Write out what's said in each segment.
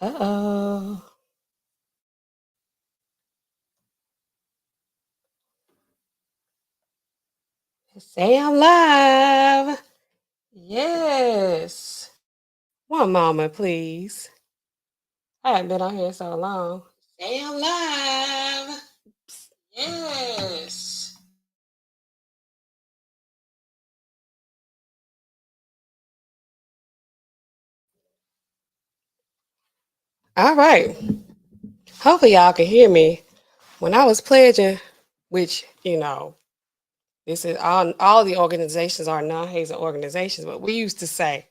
Uh-oh. Say I'm live. Yes. One moment, please. I haven't been on here so long. Say I'm live. Yes. All right. Hopefully y'all can hear me. When I was pledging, which, this is all the organizations are non-hazing organizations, but we used to say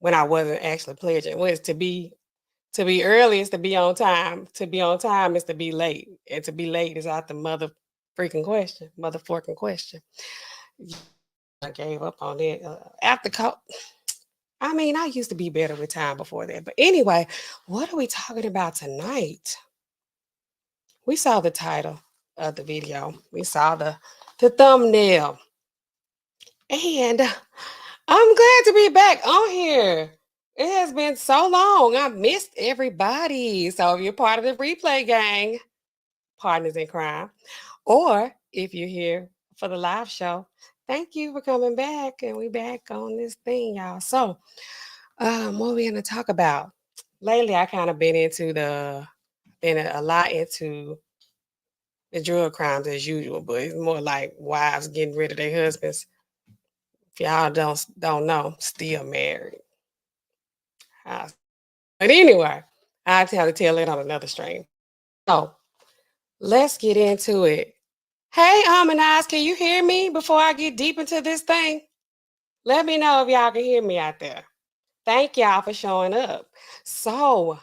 when I wasn't actually pledging was to be early is to be on time. To be on time is to be late. And to be late is out the motherfucking question. Yeah, I gave up on it. I mean, I used to be better with time before that. But anyway, what are we talking about tonight? We saw the title of the video. We saw the thumbnail. And I'm glad to be back on here. It has been so long. I missed everybody. So if you're part of the replay gang, partners in crime, or if you're here for the live show, thank you for coming back. And we back on this thing, y'all. So what are we gonna talk about? Lately I kind of been a lot into the drug crimes as usual, but it's more like wives getting rid of their husbands. If y'all don't know, still married. Uh, But anyway, I'll tell to tell it on another stream. So let's get into it. Hey, Harmonize, can you hear me before I get deep into this thing? Let me know if y'all can hear me out there. Thank y'all for showing up. So,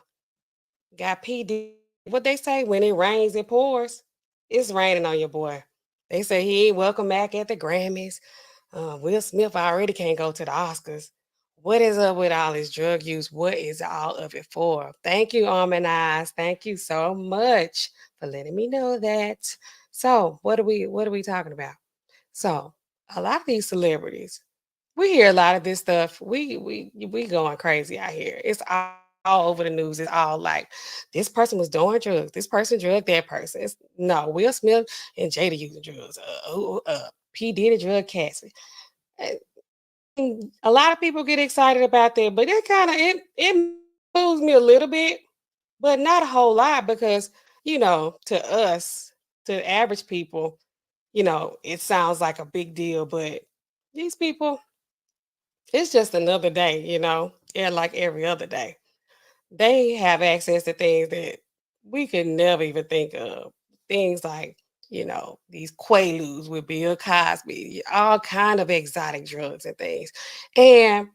got PD. What they say, when it rains, it pours. It's raining on your boy. They say he ain't welcome back at the Grammys. Will Smith already can't go to the Oscars. What is up with all this drug use? What is all of it for? Thank you, Eyes. Thank you so much for letting me know that. So, what are we talking about? So, a lot of these celebrities, we hear a lot of this stuff. We going crazy out here. It's all over the news. It's all like this person was doing drugs. This person drugged that person. No, Will Smith and Jada using drugs. P Diddy drug Cassie. Uh, a lot of people get excited about that, but it moves me a little bit, but not a whole lot because to us, to average people, it sounds like a big deal, but these people, it's just another day, yeah, like every other day. They have access to things that we could never even think of. Things like, these quaaludes with Bill Cosby, all kind of exotic drugs and things. And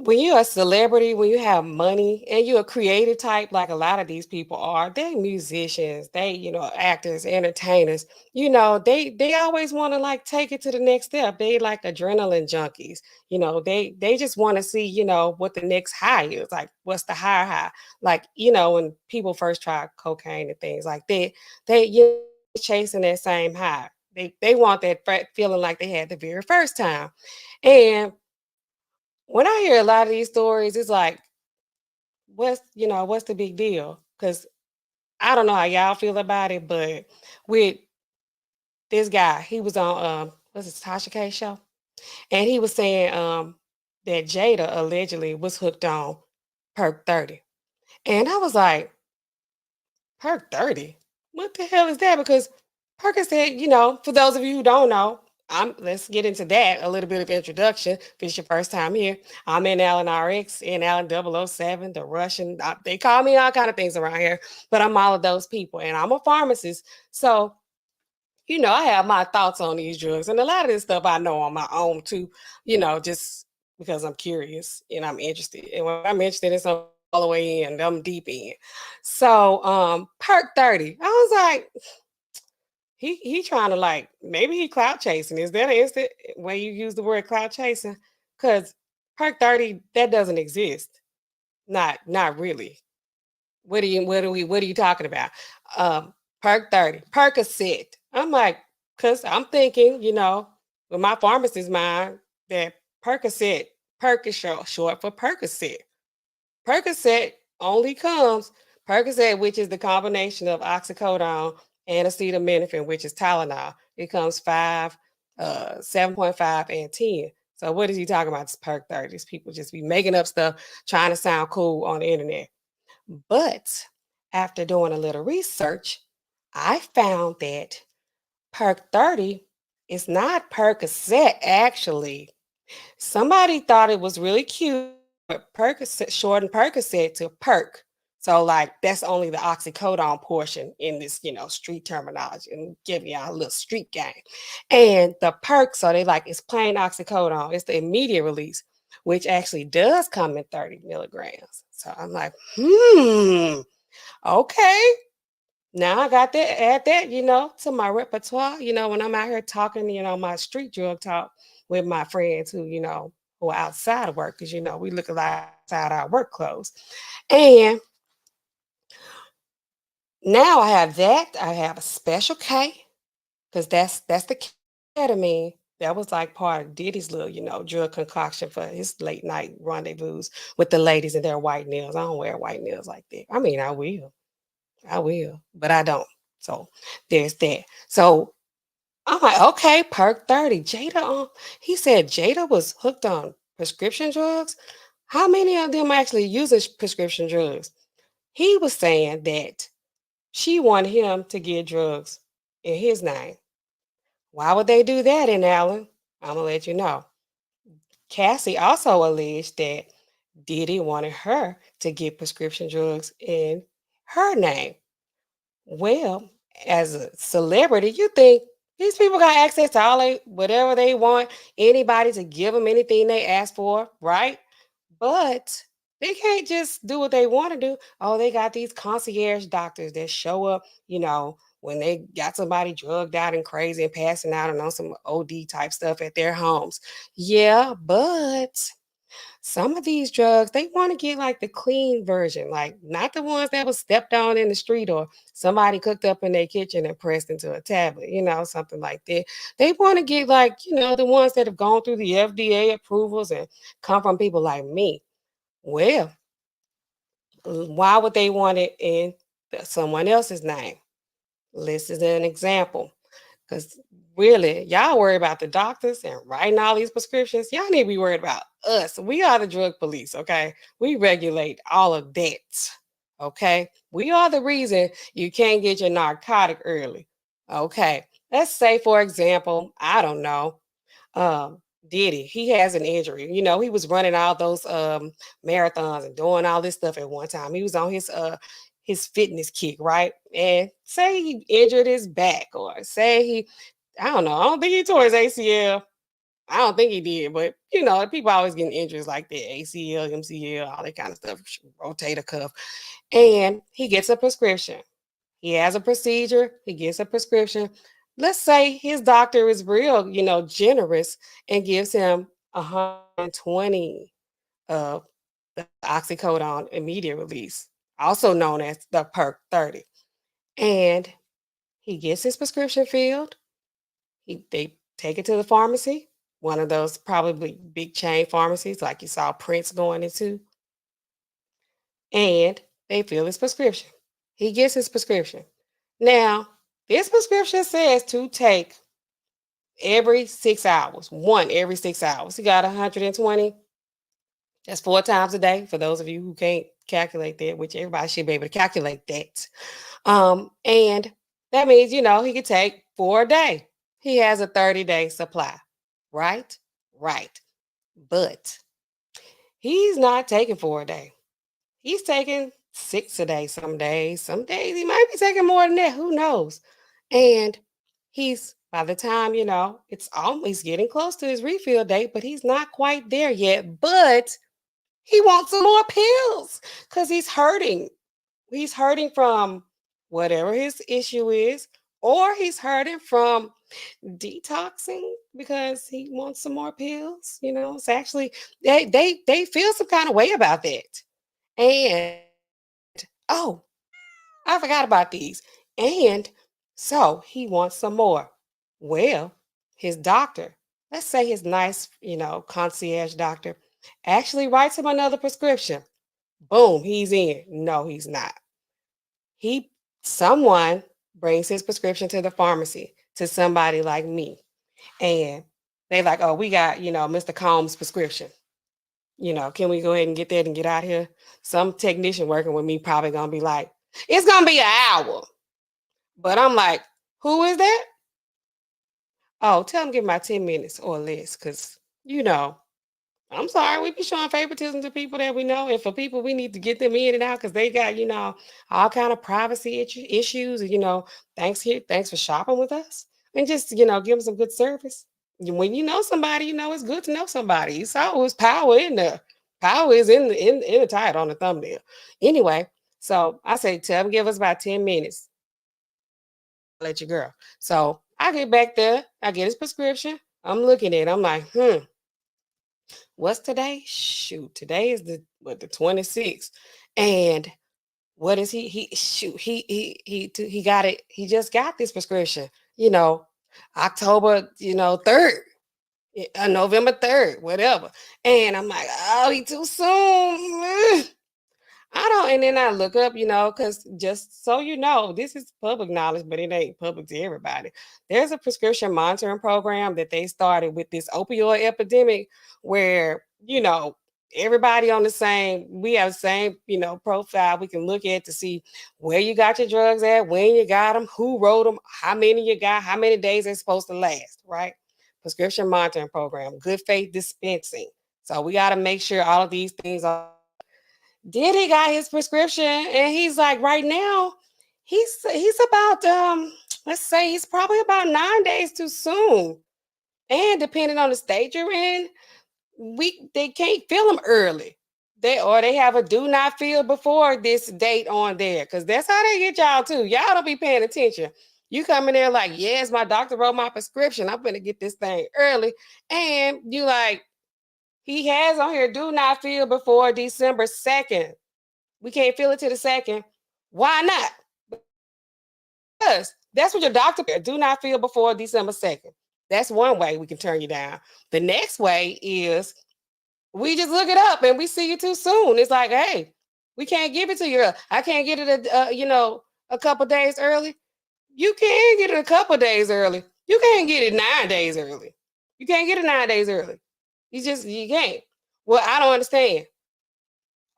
when you're a celebrity, when you have money and you're a creative type, like a lot of these people are, they musicians, they, actors, entertainers, they always want to like take it to the next step. They like adrenaline junkies. They just want to see, what the next high is, like what's the higher high. Like, when people first try cocaine and things like that, they chasing that same high. They want that feeling like they had the very first time. And when I hear a lot of these stories, it's like, what's the big deal? Because I don't know how y'all feel about it, but with this guy, he was on what's it, Tasha K show, and he was saying that Jada allegedly was hooked on Perk 30, and I was like, Perk 30? What the hell is that? Because Percocet, for those of you who don't know, let's get into that, a little bit of introduction. If it's your first time here, I'm in NAllenRx, in Allen 007, the Russian. They call me all kind of things around here, but I'm all of those people. And I'm a pharmacist. So, I have my thoughts on these drugs. And a lot of this stuff I know on my own too, just because I'm curious and I'm interested. And when I'm interested in something all the way in, I'm deep in. So Perk 30. I was like, he trying to like maybe he clout chasing. Is that an instant when you use the word clout chasing? Because Perk 30, that doesn't exist. Not really. What are you talking about? Perk 30, Percocet. I'm like, because I'm thinking, with my pharmacist mind, that Percocet, Perk is short for Percocet. Percocet only comes Percocet, which is the combination of oxycodone and acetaminophen, which is Tylenol. It comes 7.5, and 10. So what is he talking about? This perk 30. These people just be making up stuff, trying to sound cool on the internet. But after doing a little research, I found that perk 30 is not Percocet actually. Somebody thought it was really cute, but Percocet shortened Percocet to perk. So like that's only the oxycodone portion in this, street terminology, and giving y'all a little street game. And the perk, so they like it's plain oxycodone. It's the immediate release, which actually does come in 30 milligrams. So I'm like, okay. Now I got to add that, to my repertoire, when I'm out here talking, my street drug talk with my friends who are outside of work, because, we look a lot outside our work clothes. And now I have that. I have a special K, because that's the ketamine. That was like part of Diddy's little, drug concoction for his late night rendezvous with the ladies and their white nails. I don't wear white nails like that. I mean, I will, but I don't. So there's that. So I'm like, okay, perk 30. He said Jada was hooked on prescription drugs. How many of them actually uses prescription drugs? He was saying that she wanted him to get drugs in his name. Why would they do that in Allen? I'm gonna let you know. Cassie also alleged that Diddy wanted her to get prescription drugs in her name. Well, as a celebrity, you think these people got access to whatever they want, anybody to give them anything they ask for, right? But they can't just do what they want to do. Oh, they got these concierge doctors that show up, when they got somebody drugged out and crazy and passing out and on some OD type stuff at their homes. Yeah, but some of these drugs, they want to get like the clean version, like not the ones that was stepped on in the street or somebody cooked up in their kitchen and pressed into a tablet, something like that. They want to get like, the ones that have gone through the FDA approvals and come from people like me. Well, why would they want it in someone else's name? This is an example. Because really, y'all worry about the doctors and writing all these prescriptions. Y'all need to be worried about us. We are the drug police, okay? We regulate all of that, okay? We are the reason you can't get your narcotic early, okay? Let's say, for example, I don't know, um, Diddy, he has an injury. He was running all those marathons and doing all this stuff at one time. He was on his fitness kick, right? And say he injured his back, or say I don't know, I don't think he tore his ACL. I don't think he did, but people always getting injuries like that, ACL, MCL, all that kind of stuff, rotator cuff. And he gets a prescription. He has a procedure, he gets a prescription. Let's say his doctor is real, generous and gives him 120 of the oxycodone immediate release, also known as the perk 30. And he gets his prescription filled. They take it to the pharmacy, one of those probably big chain pharmacies like you saw Prince going into, and they fill his prescription. He gets his prescription. Now, this prescription says to take every 6 hours, one every 6 hours. He got 120. That's 4 times a day for those of you who can't calculate that, which everybody should be able to calculate that. And that means, he could take 4 a day. He has a 30-day supply, right? Right. But he's not taking 4 a day. He's taking 6 a day some days. Some days he might be taking more than that. Who knows? And he's by the time, it's almost getting close to his refill date, but he's not quite there yet. But he wants some more pills because he's hurting. He's hurting from whatever his issue is, or he's hurting from detoxing because he wants some more pills. It's actually they feel some kind of way about that. And oh, I forgot about these. And so he wants some more. Well, his doctor, let's say his nice, concierge doctor, actually writes him another prescription. Boom, he's in. No, he's not. He Someone brings his prescription to the pharmacy to somebody like me, and they like, oh, we got, Mr. Combs' prescription. Can we go ahead and get that and get out here? Some technician working with me probably gonna be like, it's gonna be an hour. But I'm like, who is that? Oh, tell him give my 10 minutes or less, because I'm sorry, we be showing favoritism to people that we know, and for people we need to get them in and out because they got, all kind of privacy issues. And thanks for shopping with us, and just give them some good service. When you know somebody, it's good to know somebody. You saw it was power in there. Power is in the title on the thumbnail. Anyway, so I say, tell them give us about 10 minutes. Let your girl. So I get back there, I get his prescription. I'm looking at it. I'm like, what's today? Shoot, today is the 26th. And what is he shoot, he got it. He just got this prescription, October, 3rd, November 3rd, whatever. And I'm like, oh, he too soon. I don't, and then I look up, because just so this is public knowledge, but it ain't public to everybody. There's a prescription monitoring program that they started with this opioid epidemic where, everybody on we have the same, profile we can look at to see where you got your drugs at, when you got them, who wrote them, how many you got, how many days they're supposed to last, right? Prescription monitoring program, good faith dispensing. So we got to make sure all of these things are. Diddy got his prescription, and he's like, right now, he's about let's say he's probably about 9 days too soon. And depending on the state you're in, they can't fill them early. They have a do not fill before this date on there, because that's how they get y'all too. Y'all don't be paying attention. You come in there like, yes, my doctor wrote my prescription. I'm gonna get this thing early, and you like, he has on here do not fill before December 2nd. We can't feel it to the second. Why not? Because that's what your doctor do not feel before December 2nd. That's one way we can turn you down. The next way is we just look it up and we see you too soon. It's like, hey, we can't give it to you. I can't get it, a couple days early. You can get it a couple days early. You can't get it 9 days early. You can't get it 9 days early. You can't. Well, I don't understand.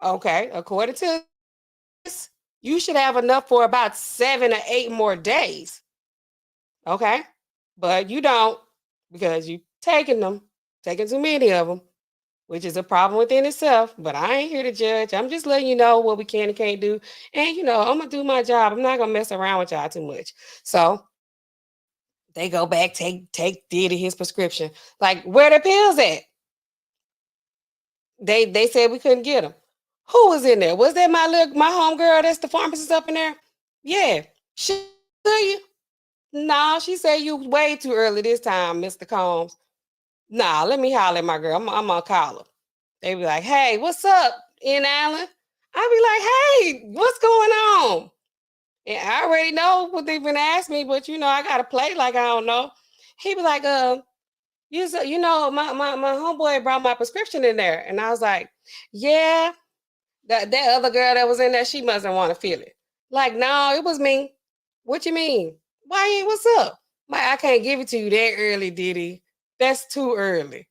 Okay, according to you should have enough for about 7 or 8 more days. Okay. But you don't, because you taking too many of them, which is a problem within itself. But I ain't here to judge. I'm just letting you know what we can and can't do. And, I'm going to do my job. I'm not going to mess around with y'all too much. So they go back, take Diddy his prescription. Like, where the pills at? They said we couldn't get them. Who was in there? Was that my homegirl that's the pharmacist up in there? Yeah. She tell you? No, she said you way too early this time, Mr. Combs. Nah, let me holler at my girl. I'm gonna call her. They be like, hey, what's up, Allen? I be like, hey, what's going on? And I already know what they've been asking me, but I gotta play like I don't know. He be like, my homeboy brought my prescription in there. And I was like, yeah, that other girl that was in there, she mustn't want to feel it. Like, no, it was me. What you mean? Why ain't what's up? Like, I can't give it to you that early, Diddy. That's too early.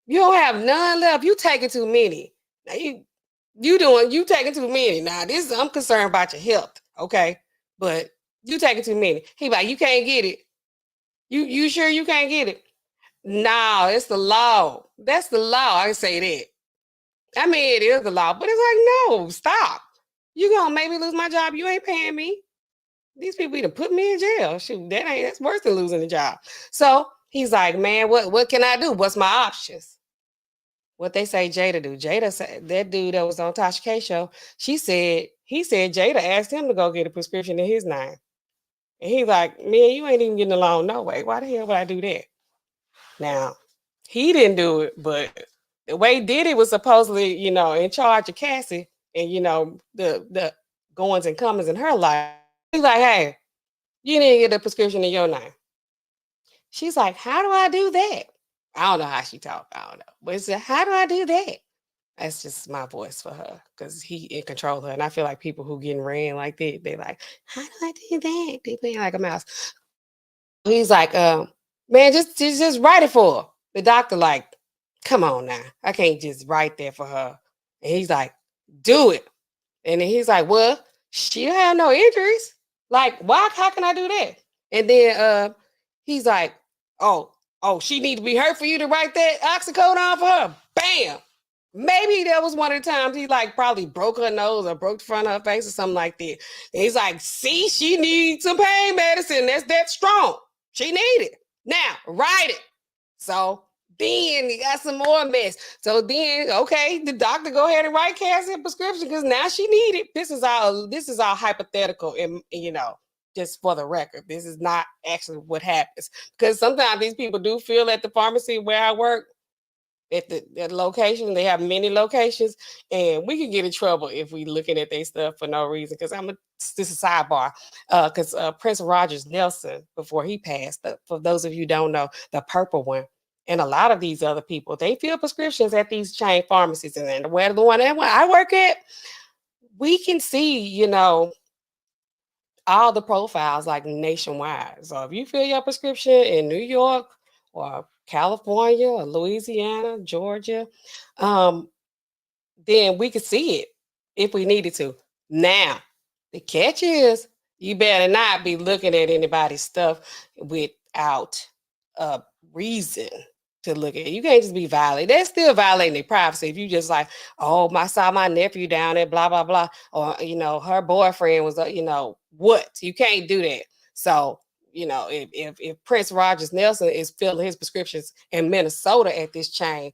You don't have none left. You taking too many. Now you taking too many. Now I'm concerned about your health, okay? But you taking too many. He like, you can't get it. You sure you can't get it? No, it's the law. That's the law. I say that. I mean, it is the law, but it's like, no, stop. You gonna make me lose my job. You ain't paying me. These people either put me in jail. Shoot, that's worse than losing a job. So he's like, man, what can I do? What's my options? What they say Jada do. Jada said that dude that was on Tasha K show, he said Jada asked him to go get a prescription in his name. And he's like, man, you ain't even getting along no way. Why the hell would I do that? Now, he didn't do it, but the way Diddy was supposedly, in charge of Cassie and the goings and comings in her life. He's like, hey, you didn't get a prescription in your name. She's like, how do I do that? I don't know how she talked. I don't know. But it's like, how do I do that? That's just my voice for her because he in control of her. And I feel like people who getting ran like that, they like, how do I do that? They being like a mouse. He's like, man, just write it for her. The doctor like, come on now. I can't just write that for her. And he's like, do it. And then he's like, well, she don't have no injuries. Like, why? How can I do that? And then he's like, oh, she need to be hurt for you to write that oxycodone for her. Bam. Maybe that was one of the times he like probably broke her nose or broke the front of her face or something like that. And he's like, see, she needs some pain medicine. That's that strong. She need it. Now, write it. So then he got some more mess. So then, okay, the doctor go ahead and write Cassie a prescription because now she need it. This is all hypothetical and just for the record. This is not actually what happens. Because sometimes these people do feel at the pharmacy where I work at the location. They have many locations, and we can get in trouble if we looking at their stuff for no reason. Because this is a sidebar. Because Prince Rogers Nelson, before he passed, for those of you who don't know, the purple one, and a lot of these other people, they fill prescriptions at these chain pharmacies, and then where the one that I work at, we can see, all the profiles like nationwide. So if you fill your prescription in New York or California or Louisiana, Georgia, um, then we could see it if we needed to. Now, the catch is you better not be looking at anybody's stuff without a reason to look at it. You can't just be violating. They're still violating their privacy. If you just like, oh, I saw my nephew down there, blah, blah, blah. Or, her boyfriend was, what? You can't do that. So, if Prince Rogers Nelson is filling his prescriptions in Minnesota at this chain,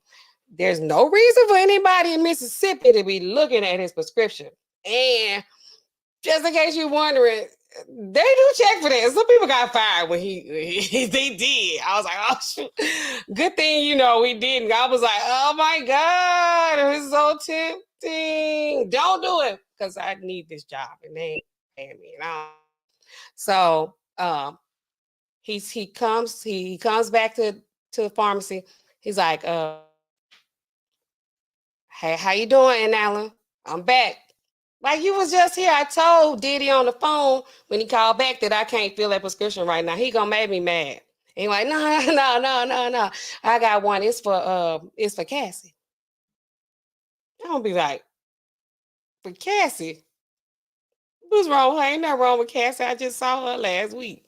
there's no reason for anybody in Mississippi to be looking at his prescription. And just in case you're wondering, they do check for that. Some people got fired when they did. I was like, oh shoot. Good thing, we didn't. I was like, oh my God, it's so tempting. Don't do it. Because I need this job and they ain't paying me. So he comes back to the pharmacy. He's like, hey, how you doing, Allen? I'm back. Like you was just here. I told Diddy on the phone when he called back that I can't fill that prescription right now. He gonna make me mad. He like, no, no, no, no, no. I got one. It's for Cassie. I'm gonna be like, for Cassie? What's wrong? Ain't nothing wrong with Cassie. I just saw her last week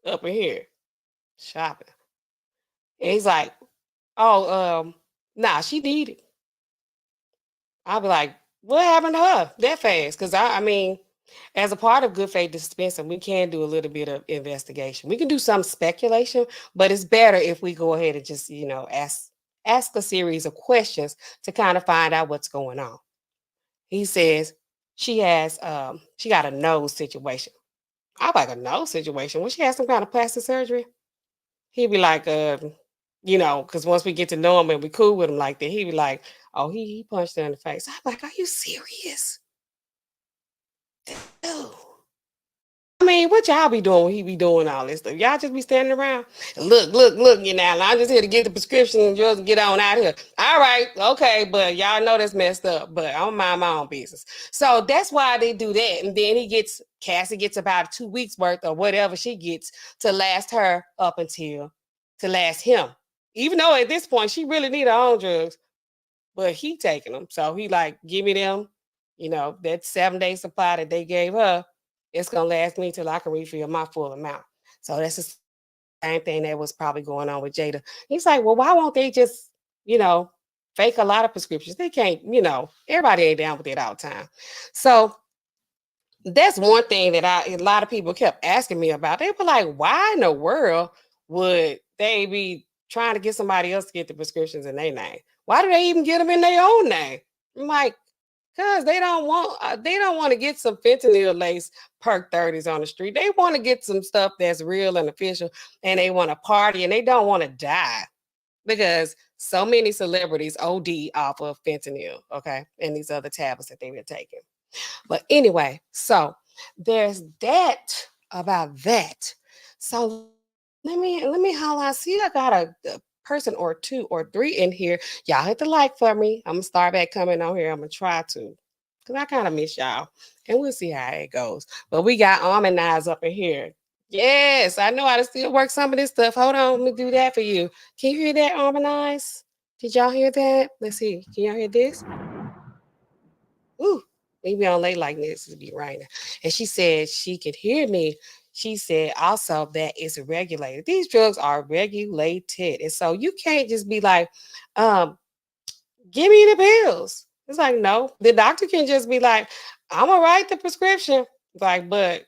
up in here shopping. And he's like, oh, nah, she needed. I'll be like, what happened to her that fast? Because I mean, as a part of good faith dispensing, we can do a little bit of investigation. We can do some speculation, but it's better if we go ahead and just, ask a series of questions to kind of find out what's going on. He says she got a nose situation. I'm like, a nose situation? When she has some kind of plastic surgery? He'd be like, because once we get to know him and we cool with him like that, he'd be like, oh, he punched her in the face. I'm like, are you serious? Dude. I mean, what y'all be doing when he be doing all this stuff? Y'all just be standing around. Look, I'm just here to get the prescription and just get on out of here. All right, okay, but y'all know that's messed up, but I'm mind my own business. So that's why they do that. And then Cassie gets about 2 weeks worth or whatever she gets to last her up until to last him. Even though at this point she really need her own drugs, but he taking them. So he like, give me them, that 7-day supply that they gave her. It's gonna last me till I can refill my full amount. So that's the same thing that was probably going on with Jada. He's like, well, why won't they just, fake a lot of prescriptions? They can't, everybody ain't down with it all the time. So that's one thing that a lot of people kept asking me about. They were like, why in the world would they be trying to get somebody else to get the prescriptions in their name? Why do they even get them in their own name? I'm like, because they don't want to get some fentanyl lace perk 30s on the street. They want to get some stuff that's real and official, and they want to party and they don't want to die because so many celebrities OD off of fentanyl, okay, and these other tablets that they've been taking. But anyway, so there's that about that. So let me holler. I see I got a person or two or three in here, y'all hit the like for me. I'm gonna start back coming on here. I'm gonna try to. Cause I kind of miss y'all. And we'll see how it goes. But we got almond eyes up in here. Yes, I know how to still work some of this stuff. Hold on, let me do that for you. Can you hear that, almond eyes? Did y'all hear that? Let's see. Can y'all hear this? Ooh, maybe on late like this, it'll be raining. And she said she could hear me. She said also that it's regulated. These drugs are regulated. And so you can't just be like, um, give me the pills. It's like, no, the doctor can just be like, I'm gonna write the prescription. Like, but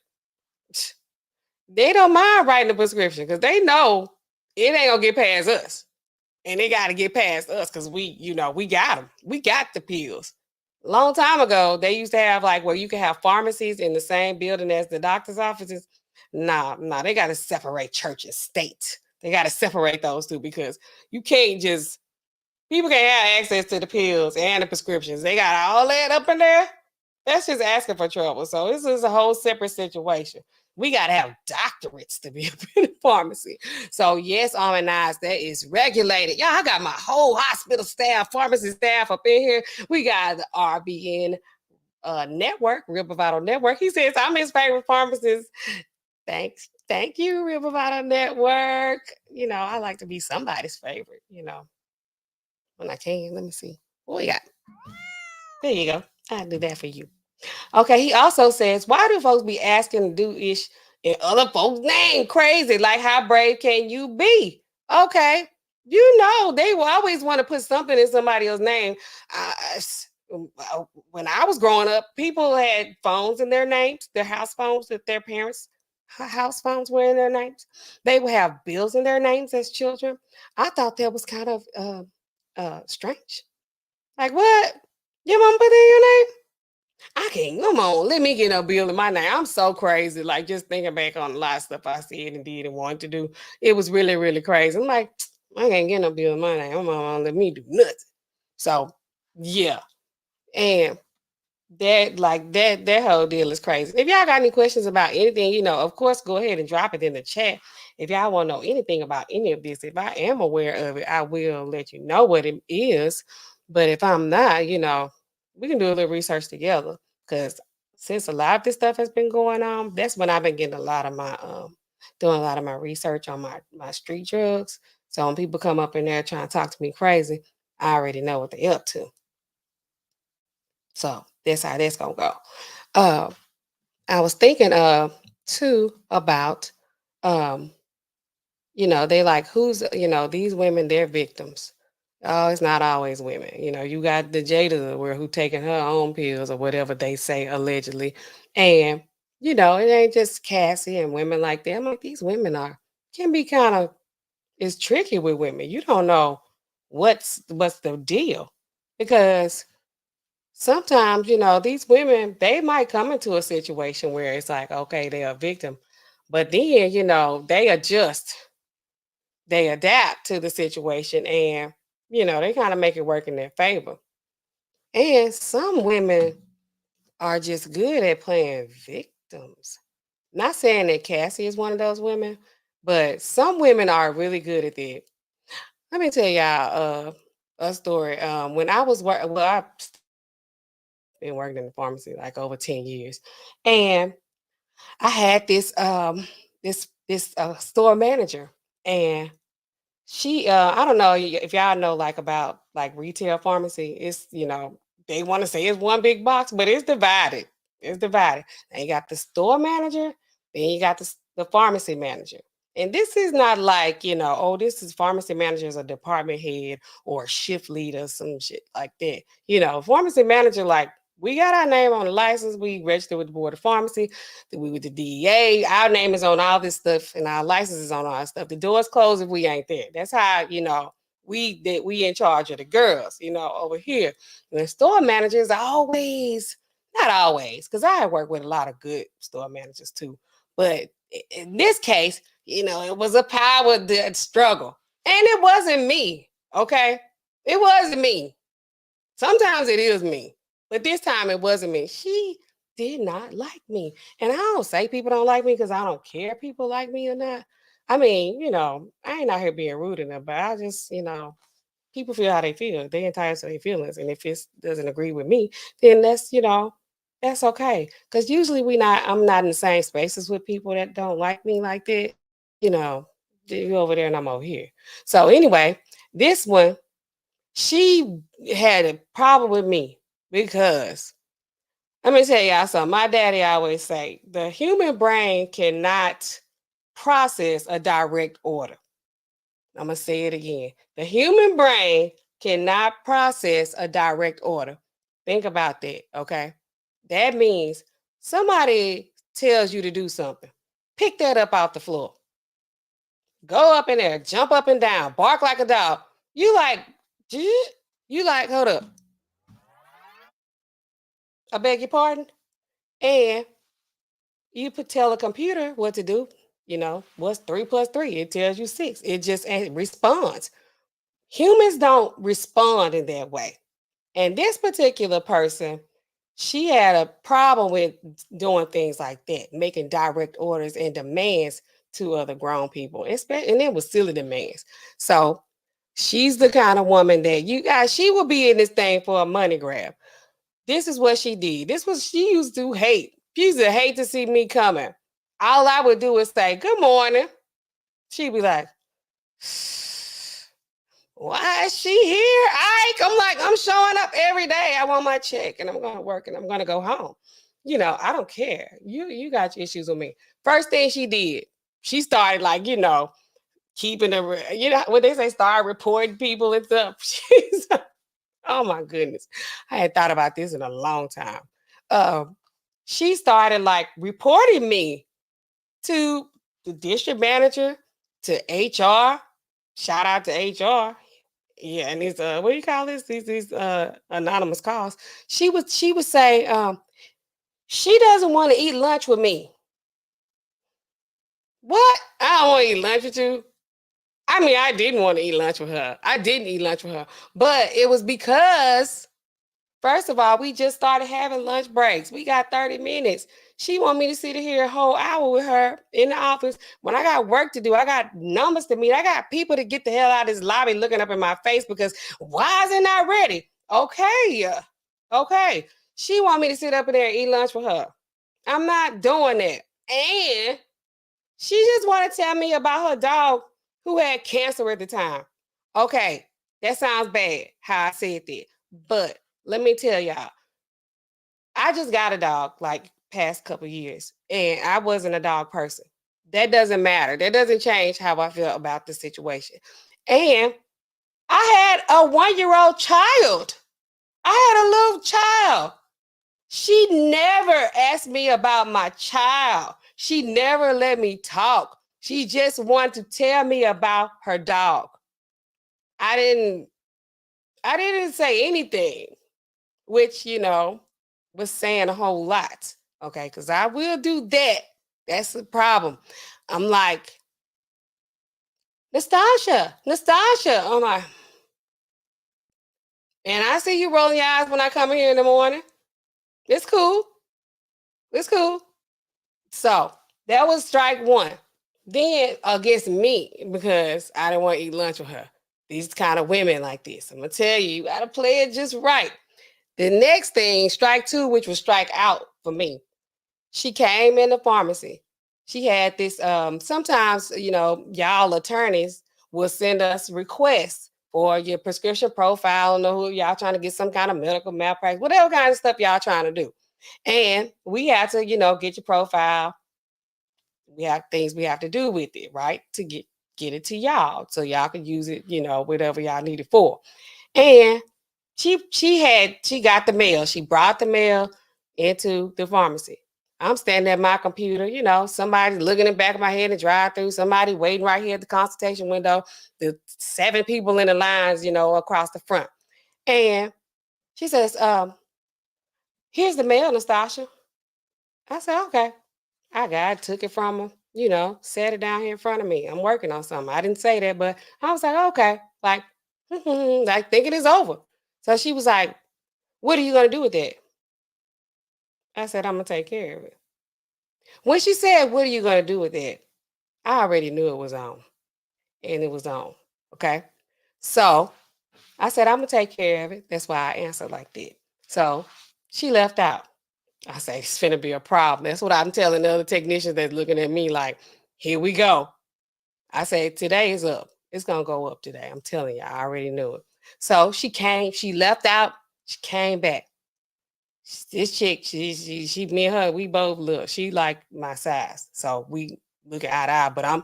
they don't mind writing the prescription because they know it ain't gonna get past us. And they gotta get past us because we got them. We got the pills. Long time ago, they used to have like where you can have pharmacies in the same building as the doctor's offices. Nah, they gotta separate church and state. They gotta separate those two because you can't just people can't have access to the pills and the prescriptions. They got all that up in there. That's just asking for trouble. So this is a whole separate situation. We gotta have doctorates to be up in the pharmacy. So yes, almond eyes, that is regulated. Yeah, I got my whole hospital staff, pharmacy staff up in here. We got the RBN network, Real Bravado Network. He says I'm his favorite pharmacist. Thanks. Thank you, Real Bravado Network. I like to be somebody's favorite, when I can. Let me see. What we got? There you go. I'll do that for you. Okay, he also says, why do folks be asking to do ish in other folks' name? Crazy. Like, how brave can you be? Okay. They will always want to put something in somebody else's name. When I was growing up, people had phones in their names, their house phones that their parents' house phones were in their names. They would have bills in their names as children. I thought that was kind of strange. Like, what? Your mom put in your name? I can't. Come on, let me get a bill in my name. I'm so crazy. Like just thinking back on a lot of stuff I said and did and wanted to do. It was really, really crazy. I'm like, I can't get no bill in my name. My mom won't let me do nothing. So yeah. And that whole deal is crazy. If y'all got any questions about anything, of course, go ahead and drop it in the chat. If y'all want to know anything about any of this, if I am aware of it, I will let you know what it is. But if I'm not, we can do a little research together. Because since a lot of this stuff has been going on, that's when I've been getting a lot of my doing a lot of my research on my street drugs. So when people come up in there trying to talk to me crazy, I already know what they're up to. So that's how that's gonna go. Uh, I was thinking too about um, they like who's these women, they're victims. Oh, it's not always women. You got the Jada where who taking her own pills or whatever they say allegedly. And, it ain't just Cassie and women like that. I'm like, these women can be kind of it's tricky with women. You don't know what's the deal. Because sometimes, these women, they might come into a situation where it's like, okay, they're a victim. But then, they adjust, they adapt to the situation and, they kind of make it work in their favor. And some women are just good at playing victims. Not saying that Cassie is one of those women, but some women are really good at that. Let me tell y'all a story. When I was working, well, I've been working in the pharmacy like over 10 years. And I had this store manager, and she I don't know if y'all know like about like retail pharmacy. It's they want to say it's one big box, but it's divided. It's divided. Now you got the store manager, then you got the pharmacy manager. And this is not like, oh, this is pharmacy manager is a department head or a shift leader, some shit like that. Pharmacy manager, like, we got our name on the license. We registered with the Board of Pharmacy. We with the DEA. Our name is on all this stuff, and our license is on all this stuff. The doors closed if we ain't there. That's how we in charge of the girls. Over here. The store managers are always not always, because I work with a lot of good store managers too. But in this case, it was a power struggle, and it wasn't me. Okay, it wasn't me. Sometimes it is me. But this time it wasn't me. She did not like me. And I don't say people don't like me because I don't care if people like me or not. I mean, I ain't out here being rude enough, but I just, people feel how they feel. They entitled to their feelings. And if it doesn't agree with me, then that's okay. Because usually I'm not in the same spaces with people that don't like me like that. You know, you over there and I'm over here. So anyway, this one, she had a problem with me because let me tell y'all something. My daddy always say the human brain cannot process a direct order. I'm gonna say it again. The human brain cannot process a direct order. Think about that, okay? That means somebody tells you to do something. Pick that up off the floor. Go up in there, jump up and down, bark like a dog. You like, "Gee?" You like, hold up. I beg your pardon. And you put tell a computer what to do. What's 3 plus 3? It tells you 6. It just responds. Humans don't respond in that way. And this particular person, she had a problem with doing things like that, making direct orders and demands to other grown people, especially, and it was silly demands. So she's the kind of woman that you guys, she will be in this thing for a money grab. This is what she did. This was she used to hate. She used to hate to see me coming. All I would do is say, "Good morning." She'd be like, "Why is she here? I'm like, I'm showing up every day. I want my check and I'm gonna work and I'm gonna go home. I don't care. You got your issues with me." First thing she did, she started like, keeping what they say, start reporting people and stuff. Oh my goodness. I had thought about this in a long time. Um, she started like reporting me to the district manager, to HR. Shout out to HR. Yeah, and these what do you call this? These anonymous calls. She would say, she doesn't want to eat lunch with me. What? I don't want to eat lunch with you. I mean, I didn't want to eat lunch with her. I didn't eat lunch with her. But it was because first of all, we just started having lunch breaks. We got 30 minutes. She want me to sit here a whole hour with her in the office when I got work to do. I got numbers to meet. I got people to get the hell out of this lobby looking up in my face because why is it not ready? Okay. Okay. She want me to sit up in there and eat lunch with her. I'm not doing that. And she just want to tell me about her dog who had cancer at the time. Okay. That sounds bad how I said that. But let me tell y'all, I just got a dog like past couple years, and I wasn't a dog person. That doesn't matter. That doesn't change how I feel about the situation. And I had a 1-year-old child. I had a little child. She never asked me about my child. She never let me talk. She just wanted to tell me about her dog. I didn't I didn't say anything, which, was saying a whole lot. Okay, because I will do that. That's the problem. I'm like, Nastasha, Nastasha. I'm like, and I see you rolling your eyes when I come in here in the morning. It's cool. It's cool. So that was strike one. Then against me, because I didn't want to eat lunch with her. These kind of women like this. I'm gonna tell you, you gotta play it just right. The next thing, strike two, which was strike out for me. She came in the pharmacy. She had this sometimes, y'all attorneys will send us requests for your prescription profile. I don't know who y'all trying to get some kind of medical malpractice, whatever kind of stuff y'all trying to do. And we have to, get your profile. We have things we have to do with it, right? To get it to y'all so y'all can use it, whatever y'all need it for. And she got the mail. She brought the mail into the pharmacy. I'm standing at my computer, somebody looking in the back of my head and drive through, somebody waiting right here at the consultation window, the 7 people in the lines, across the front. And she says, here's the mail, Nastasha. I said, okay. I got it, took it from her, set it down here in front of me. I'm working on something. I didn't say that, but I was like, okay, like, like thinking it's over. So she was like, what are you going to do with that? I said, I'm going to take care of it. When she said, what are you going to do with that? I already knew it was on, and it was on. Okay. So I said, I'm gonna take care of it. That's why I answered like that. So she left out. I say, it's finna be a problem. That's what I'm telling the other technicians that's looking at me like, here we go. I say, today is up. It's gonna go up today. I'm telling you, I already knew it. So she came, she left out, she came back. This chick, me and her, we both look. She like my size. So we look eye to eye, but I'm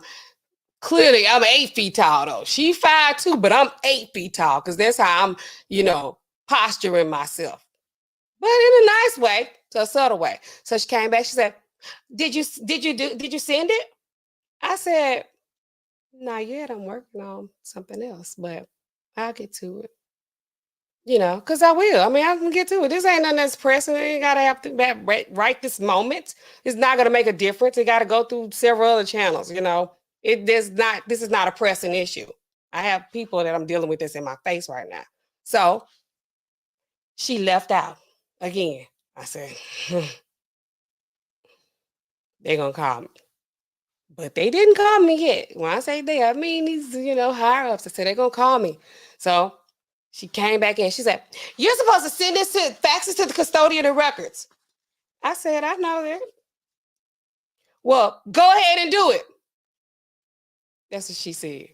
8 feet tall though. She 5'2", but I'm 8 feet tall because that's how I'm, posturing myself. But in a nice way, so a subtle way. So she came back, she said, did you send it? I said, not yet. I'm working on something else, but I'll get to it. Because I will. I mean, I can get to it. This ain't nothing that's pressing. I ain't gotta have to right this moment. It's not gonna make a difference. It gotta go through several other channels, It does not, this is not a pressing issue. I have people that I'm dealing with that's in my face right now. So she left out again. I said, they're gonna call me. But they didn't call me yet. When I say they, I mean these, higher ups. I said they're gonna call me. So she came back in. She said, "You're supposed to send this to faxes to the custodian of records." I said, "I know that." Well, go ahead and do it. That's what she said.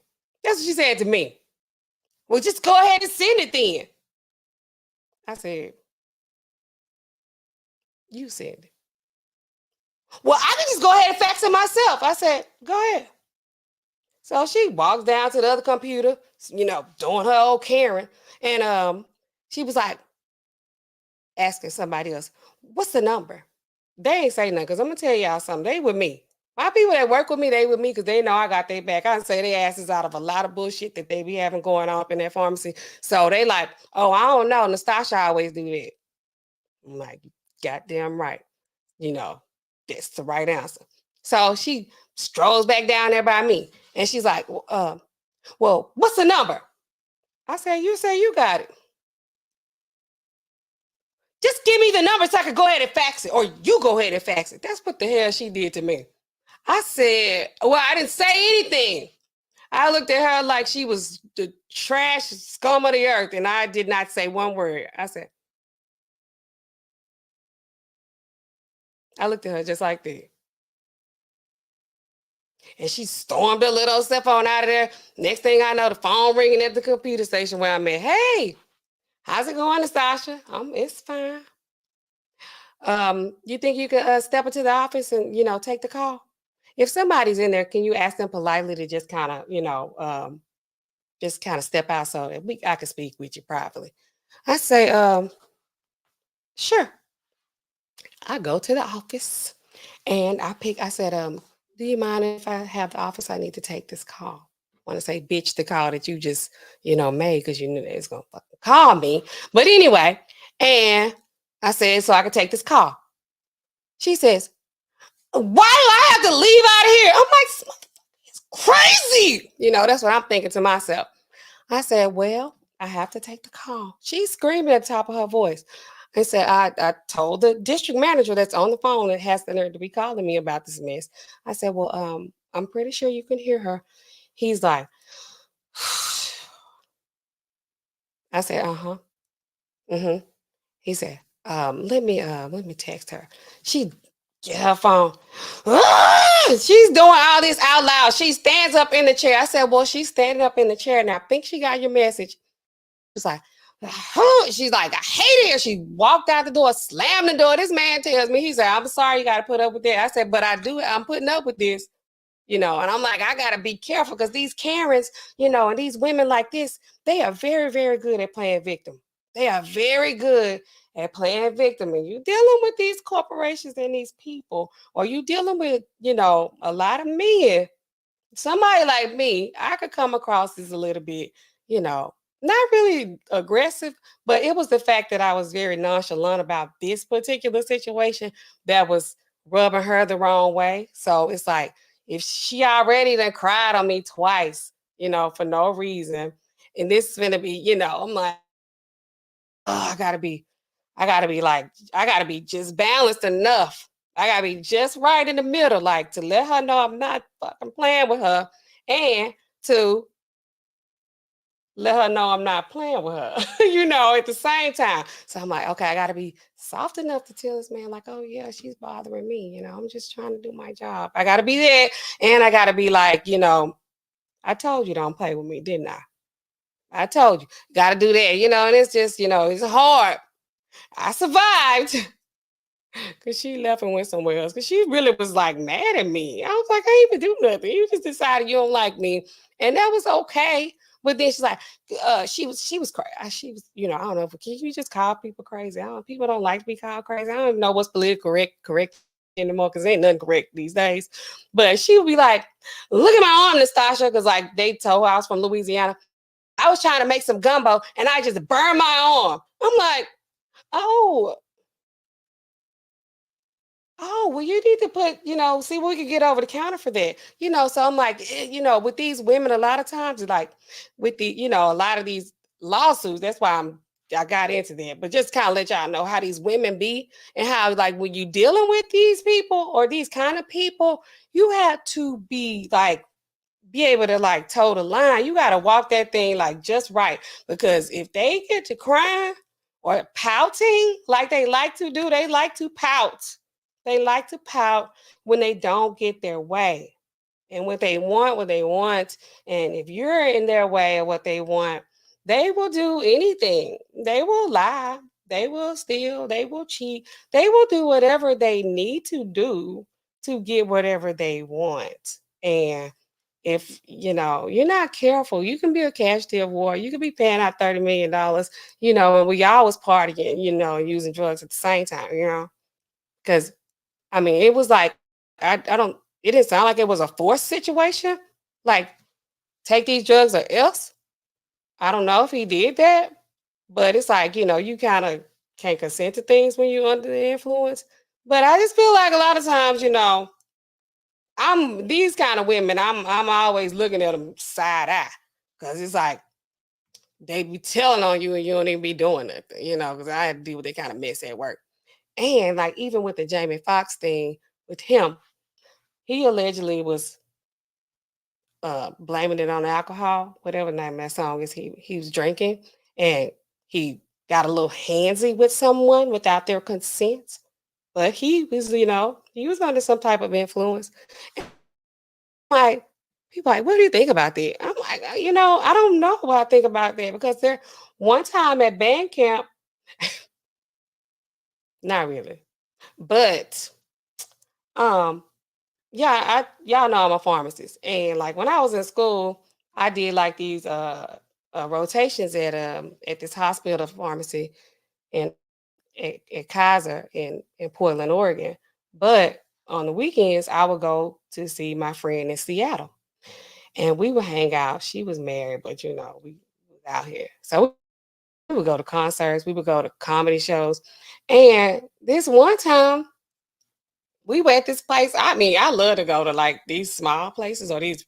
That's what she said to me. Well, just go ahead and send it then. I said, "You send it." Well, I can just go ahead and fax it myself. I said, "Go ahead." So she walks down to the other computer, doing her old Karen, and she was like, asking somebody else, what's the number? They ain't say nothing because I'm gonna tell y'all something. They with me. My people that work with me, they with me because they know I got their back. I can say their asses out of a lot of bullshit that they be having going on up in that pharmacy. So they like, oh, I don't know. Nastasha always do that. I'm like, goddamn right. You know, that's the right answer. So she strolls back down there by me and she's like, well, what's the number? I say you got it. Just give me the number so I can go ahead and fax it, or you go ahead and fax it. That's what the hell she did to me. I said, well, I didn't say anything. I looked at her like she was the trash scum of the earth, and I did not say one word. I looked at her just like that. And she stormed her little step on out of there. Next thing I know, the phone ringing at the computer station where I'm at. Hey, how's it going, Nastasha? It's fine. You think you could step into the office and take the call? If somebody's in there, can you ask them politely to just kind of just kind of step out so that I can speak with you privately? I say, sure. I go to the office and I said, do you mind if I have the office? I need to take this call. I want to say, bitch, the call that you just made because you knew they was gonna fucking call me. But anyway, and I said, so I could take this call. She says, why do I have to leave out of here? I'm like, it's crazy. That's what I'm thinking to myself. I said, well, I have to take the call. She's screaming at the top of her voice. I said, I told the district manager that's on the phone that has the nerve to be calling me about this mess. I said, well, I'm pretty sure you can hear her. He's like, I said, uh-huh. Mm-hmm. He said, let me text her. She get her phone. She's doing all this out loud. She stands up in the chair. I said, well, she's standing up in the chair now. I think she got your message. She's like, she's like, I hate it. She walked out the door, slammed the door. This man tells me, he said, I'm sorry you got to put up with that. I said, but I'm putting up with this. And I'm like, I gotta be careful because these Karens, and these women like this, they are very, very good at playing victim. They are very good at playing victim. And you dealing with these corporations and these people, or you dealing with, a lot of men. Somebody like me, I could come across as a little bit, not really aggressive, but it was the fact that I was very nonchalant about this particular situation that was rubbing her the wrong way. So it's like, if she already done cried on me twice, for no reason, and this is gonna be, I'm like, oh, I gotta be just balanced enough. I gotta be just right in the middle, like to let her know I'm not fucking playing with her, and to let her know I'm not playing with her, at the same time. So I'm like, okay, I gotta be soft enough to tell this man, like, oh yeah, she's bothering me. I'm just trying to do my job. I gotta be there, and I gotta be like, I told you don't play with me, didn't I? I told you, gotta do that, and it's just, it's hard. I survived. Cause she left and went somewhere else. Cause she really was like mad at me. I was like, I ain't even do nothing. You just decided you don't like me, and that was okay. But then she's like, she was crazy. She was, I don't know. Can you just call people crazy? I don't. People don't like to be called crazy. I don't even know what's politically correct anymore. Cause ain't nothing correct these days. But she would be like, look at my arm, Nastasha. Cause like they told her I was from Louisiana. I was trying to make some gumbo, and I just burned my arm. I'm like, oh, oh, well, you need to put, see what we can get over the counter for that. So I'm like, with these women, a lot of times, like with a lot of these lawsuits, that's why I got into that. But just kind of let y'all know how these women be and how, like, when you dealing with these people or these kind of people, you have to be like, be able to like toe the line. You got to walk that thing like just right. Because if they get to crying or pouting like they like to do, they like to pout. They like to pout when they don't get their way. And what they want. And if you're in their way of what they want, they will do anything. They will lie. They will steal. They will cheat. They will do whatever they need to do to get whatever they want. And if you're not careful, you can be a casualty of war. You could be paying out $30 million, and we always partying, using drugs at the same time, because I mean, it was like I don't. It didn't sound like it was a forced situation. Like take these drugs or else. I don't know if he did that, but it's like you kind of can't consent to things when you're under the influence. But I just feel like a lot of times, I'm these kind of women. I'm always looking at them side eye because it's like they be telling on you and you don't even be doing nothing. Because I had to deal with that kind of mess at work. And like even with the Jamie Foxx thing with him, he allegedly was blaming it on alcohol, whatever the name of that song is. He was drinking and he got a little handsy with someone without their consent. But he was, he was under some type of influence. Like people like, what do you think about that? I'm like, I don't know what I think about that because there one time at band camp, not really, but um, yeah, y'all know I'm a pharmacist, and like when I was in school, I did like these rotations at this hospital pharmacy in at Kaiser in Portland, Oregon. But on the weekends, I would go to see my friend in Seattle and we would hang out. She was married, but we was out here. So we would go to concerts, we would go to comedy shows. And this one time we were at this place. I mean, I love to go to like these small places or these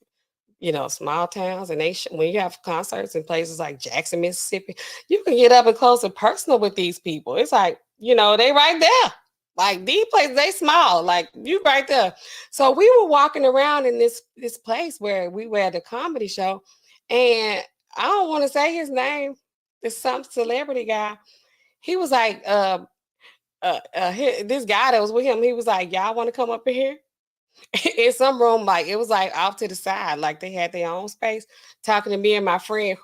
small towns, and when you have concerts in places like Jackson, Mississippi, you can get up and close and personal with these people. It's like, they right there. Like these places, they small, like you right there. So we were walking around in this place where we were at a comedy show, and I don't want to say his name. It's some celebrity guy. He was like, this guy that was with him, he was like, y'all want to come up in here? In some room, like it was like off to the side, like they had their own space. Talking to me and my friend,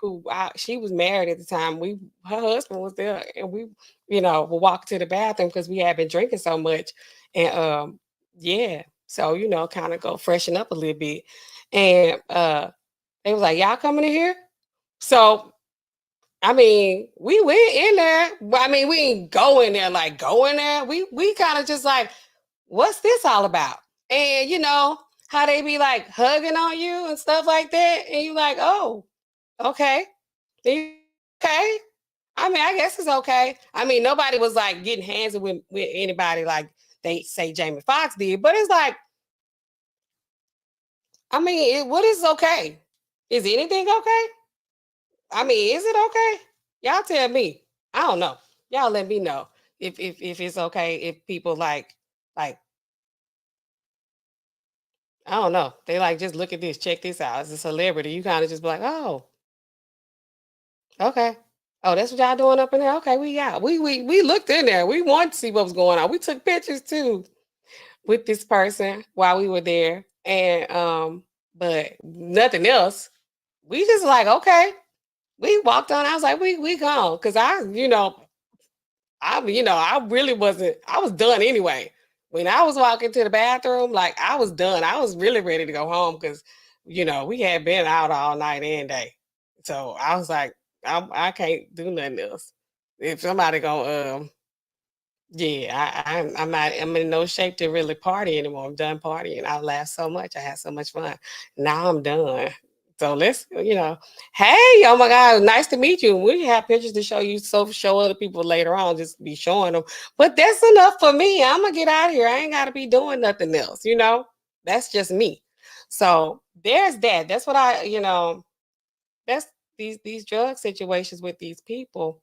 she was married at the time. Her husband was there, and we, would walk to the bathroom because we had been drinking so much, and yeah, so kind of go freshen up a little bit, and they was like, "Y'all coming in here?" So I mean, we went in there, but I mean, we ain't go in there like go in there. We kind of just like, what's this all about? And how they be like hugging on you and stuff like that, and you like, oh, okay, okay. I mean, I guess it's okay. I mean, nobody was like getting handsy with anybody like they say Jamie Foxx did, but it's like, I mean, what is okay? Is anything okay? I mean, is it okay? Y'all tell me. I don't know. Y'all let me know if it's okay if people like I don't know. They like, just look at this, check this out. As a celebrity, you kind of just be like, oh, okay. Oh, that's what y'all doing up in there. Okay, we looked in there. We wanted to see what was going on. We took pictures too with this person while we were there. And but nothing else. We just like, okay. We walked on. I was like, we gone. Cause I really wasn't, I was done anyway. When I was walking to the bathroom, like I was done. I was really ready to go home because, we had been out all night and day. So I was like, I can't do nothing else. If somebody go, yeah, I'm in no shape to really party anymore. I'm done partying. I laughed so much. I had so much fun. Now I'm done. So hey, oh my God, nice to meet you. We have pictures to show you, so show other people later on, just be showing them. But that's enough for me. I'm gonna get out of here. I ain't gotta be doing nothing else. That's just me. So there's that. That's what that's these drug situations with these people.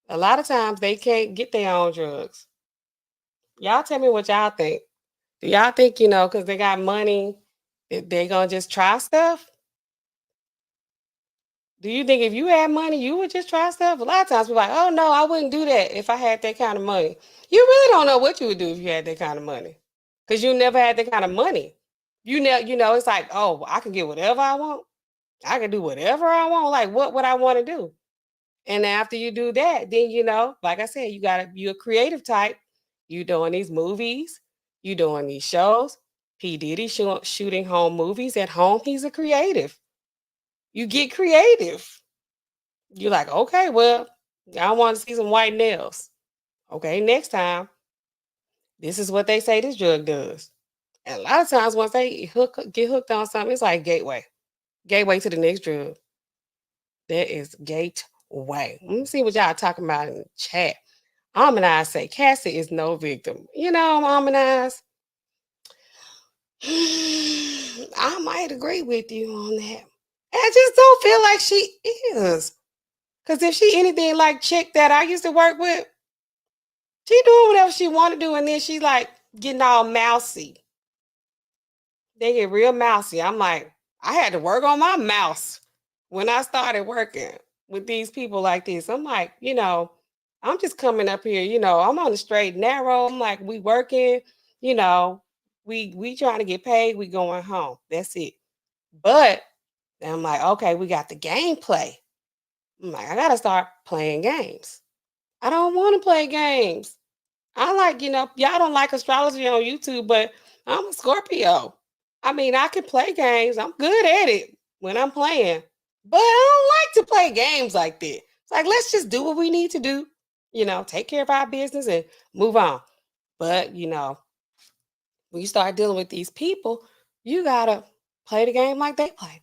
A lot of times they can't get their own drugs. Y'all tell me what y'all think. Do y'all think, because they got money, they gonna just try stuff? Do you think if you had money, you would just try stuff? A lot of times we're like, oh no, I wouldn't do that if I had that kind of money. You really don't know what you would do if you had that kind of money. Because you never had that kind of money. It's like, oh, I can get whatever I want. I can do whatever I want. Like, what would I want to do? And after you do that, then like I said, you're a creative type. You doing these movies, you doing these shows. P. Diddy shooting home movies at home. He's a creative. You get creative. You're like, okay, well, I want to see some white nails. Okay, next time, this is what they say this drug does. And a lot of times, once they get hooked on something, it's like gateway to the next drug. That is gateway. Let me see what y'all talking about in the chat. Harmonize say Cassie is no victim. Harmonize. I might agree with you on that. I just don't feel like she is. Because if she anything like chick that I used to work with, she doing whatever she want to do, and then she like getting all mousy. They get real mousy. I'm like, I had to work on my mouse when I started working with these people like this. I'm like, I'm just coming up here, I'm on the straight and narrow. I'm like, we working, you know, we trying to get paid, we going home. That's it. But I'm like, okay, we got the gameplay. I'm like, I gotta start playing games. I don't want to play games. I like, y'all don't like astrology on YouTube, but I'm a Scorpio. I mean, I can play games. I'm good at it when I'm playing, but I don't like to play games like that. It's like, let's just do what we need to do, take care of our business and move on. But, when you start dealing with these people, you got to play the game like they play.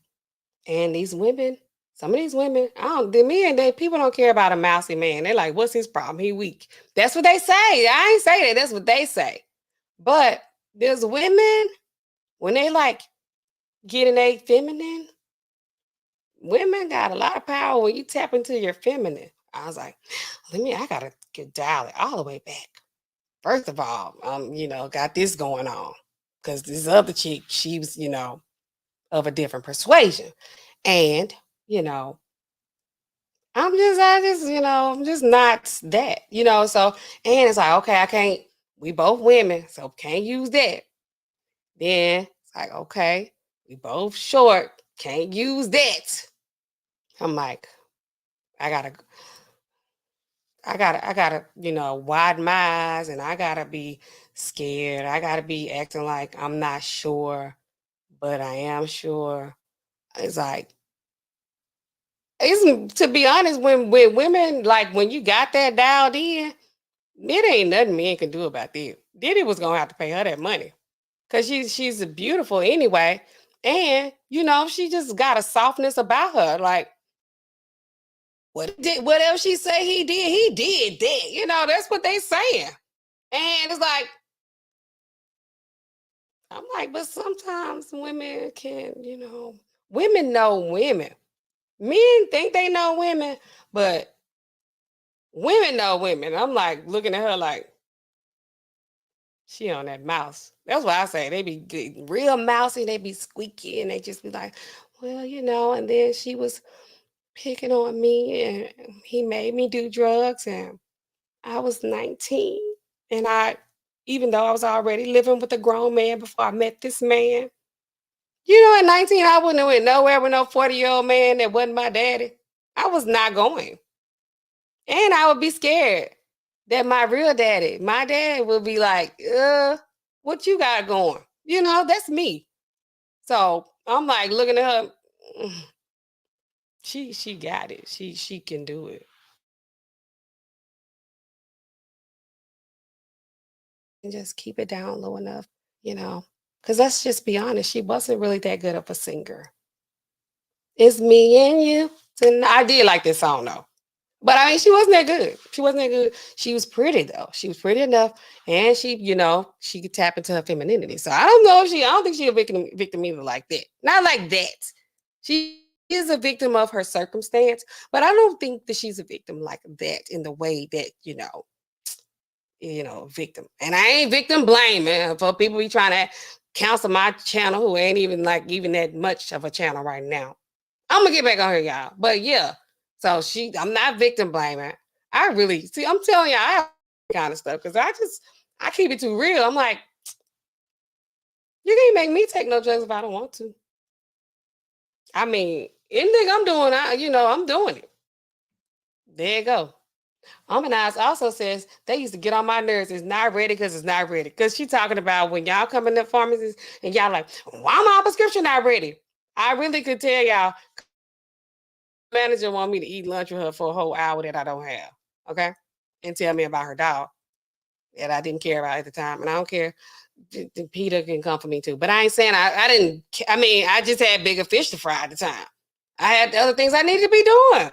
And these women, some of these women, the men, people don't care about a mousy man. They're like, what's his problem? He weak. That's what they say. I ain't say that. That's what they say. But there's women, when they like getting a feminine, women got a lot of power when you tap into your feminine. I was like, I gotta get dial it all the way back. First of all, got this going on. Cause this other chick, she was, of a different persuasion. And, you know, I'm just not that. So, and it's like, okay, I can't, we both women, so can't use that. Then it's like, okay, we both short, can't use that. I'm like, I gotta, I gotta, widen my eyes, and I gotta be scared. I gotta be acting like I'm not sure, but I am sure. It's like, it's to be honest, when with women, like when you got that dialed in, it ain't nothing men can do about that. Diddy was gonna have to pay her that money because she's beautiful anyway, and she just got a softness about her. Like whatever she say he did that. That's what they saying, and it's like I'm like, but sometimes women can, women know women. Men think they know women, but women know women. I'm like looking at her like, She on that mouse. That's why I say they be real mousy. They be squeaky, and they just be like, "Well, you know." And then she was picking on me, and he made me do drugs, and I was 19, and even though I was already living with a grown man before I met this man, at 19, I wouldn't have went nowhere with no 40-year-old man that wasn't my daddy. I was not going. And I would be scared that my real daddy, my dad would be like, what you got going? That's me. So I'm like looking at her. "Mm, she got it. She can do it. And just keep it down low enough, you know. Because let's just be honest, she wasn't really that good of a singer. It's me and you. I did like this song though. But I mean, she wasn't that good. She wasn't that good. She was pretty though. She was pretty enough, and she could tap into her femininity. So I don't know if I don't think she's a victim either like that. Not like that. She is a victim of her circumstance, but I don't think that she's a victim like that in the way that victim. And I ain't victim blaming for people be trying to cancel my channel who ain't even like even that much of a channel right now. I'm gonna get back on here, y'all. But yeah, so I'm not victim blaming. I really see. I'm telling y'all, I have kind of stuff because I keep it too real. I'm like, you can't make me take no drugs if I don't want to. I mean, anything I'm doing, I'm doing it. There you go. Harmonize also says they used to get on my nerves. It's not ready because it's not ready. Because she talking about when y'all come in the pharmacies and y'all like, why my prescription not ready? I really could tell y'all manager want me to eat lunch with her for a whole hour that I don't have. Okay. And tell me about her dog that I didn't care about at the time. And I don't care. Peter can come for me too. But I ain't saying I didn't. I mean, I just had bigger fish to fry at the time. I had other things I needed to be doing.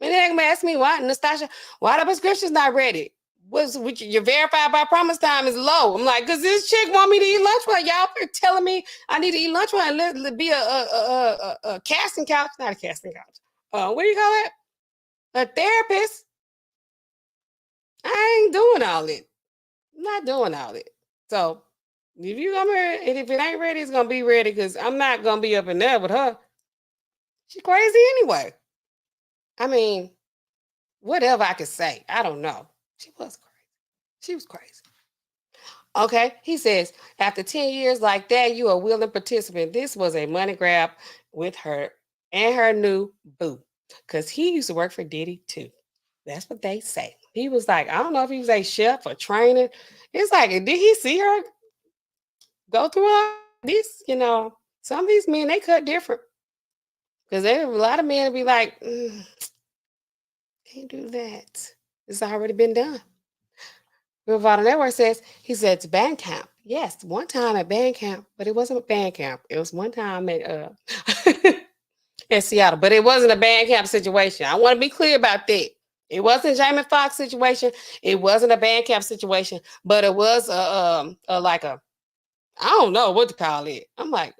And they gonna ask me why, Nastasha, why the prescription's not ready? Your verified by promise time is low. I'm like, cause this chick want me to eat lunch with her. Y'all are telling me I need to eat lunch with her and be a casting couch, not a casting couch. What do you call it? A therapist. I ain't doing all it. I'm not doing all it. So if you come here and if it ain't ready, it's gonna be ready because I'm not gonna be up in there with her. She's crazy anyway. I mean, whatever I could say. I don't know. She was crazy. She was crazy. Okay. He says, after 10 years like that, you are a willing participant. This was a money grab with her and her new boo. Because he used to work for Diddy too. That's what they say. He was like, I don't know if he was a chef or training. It's like, did he see her go through all this? Some of these men, they cut different. Because a lot of men be like, can't do that. It's already been done. Rivaldo Network says, he said it's band camp. Yes, one time at band camp, but it wasn't a band camp. It was one time at in Seattle, but it wasn't a band camp situation. I want to be clear about that. It wasn't a Jamie Foxx situation. It wasn't a band camp situation, but it was like a I don't know what to call it. I'm like,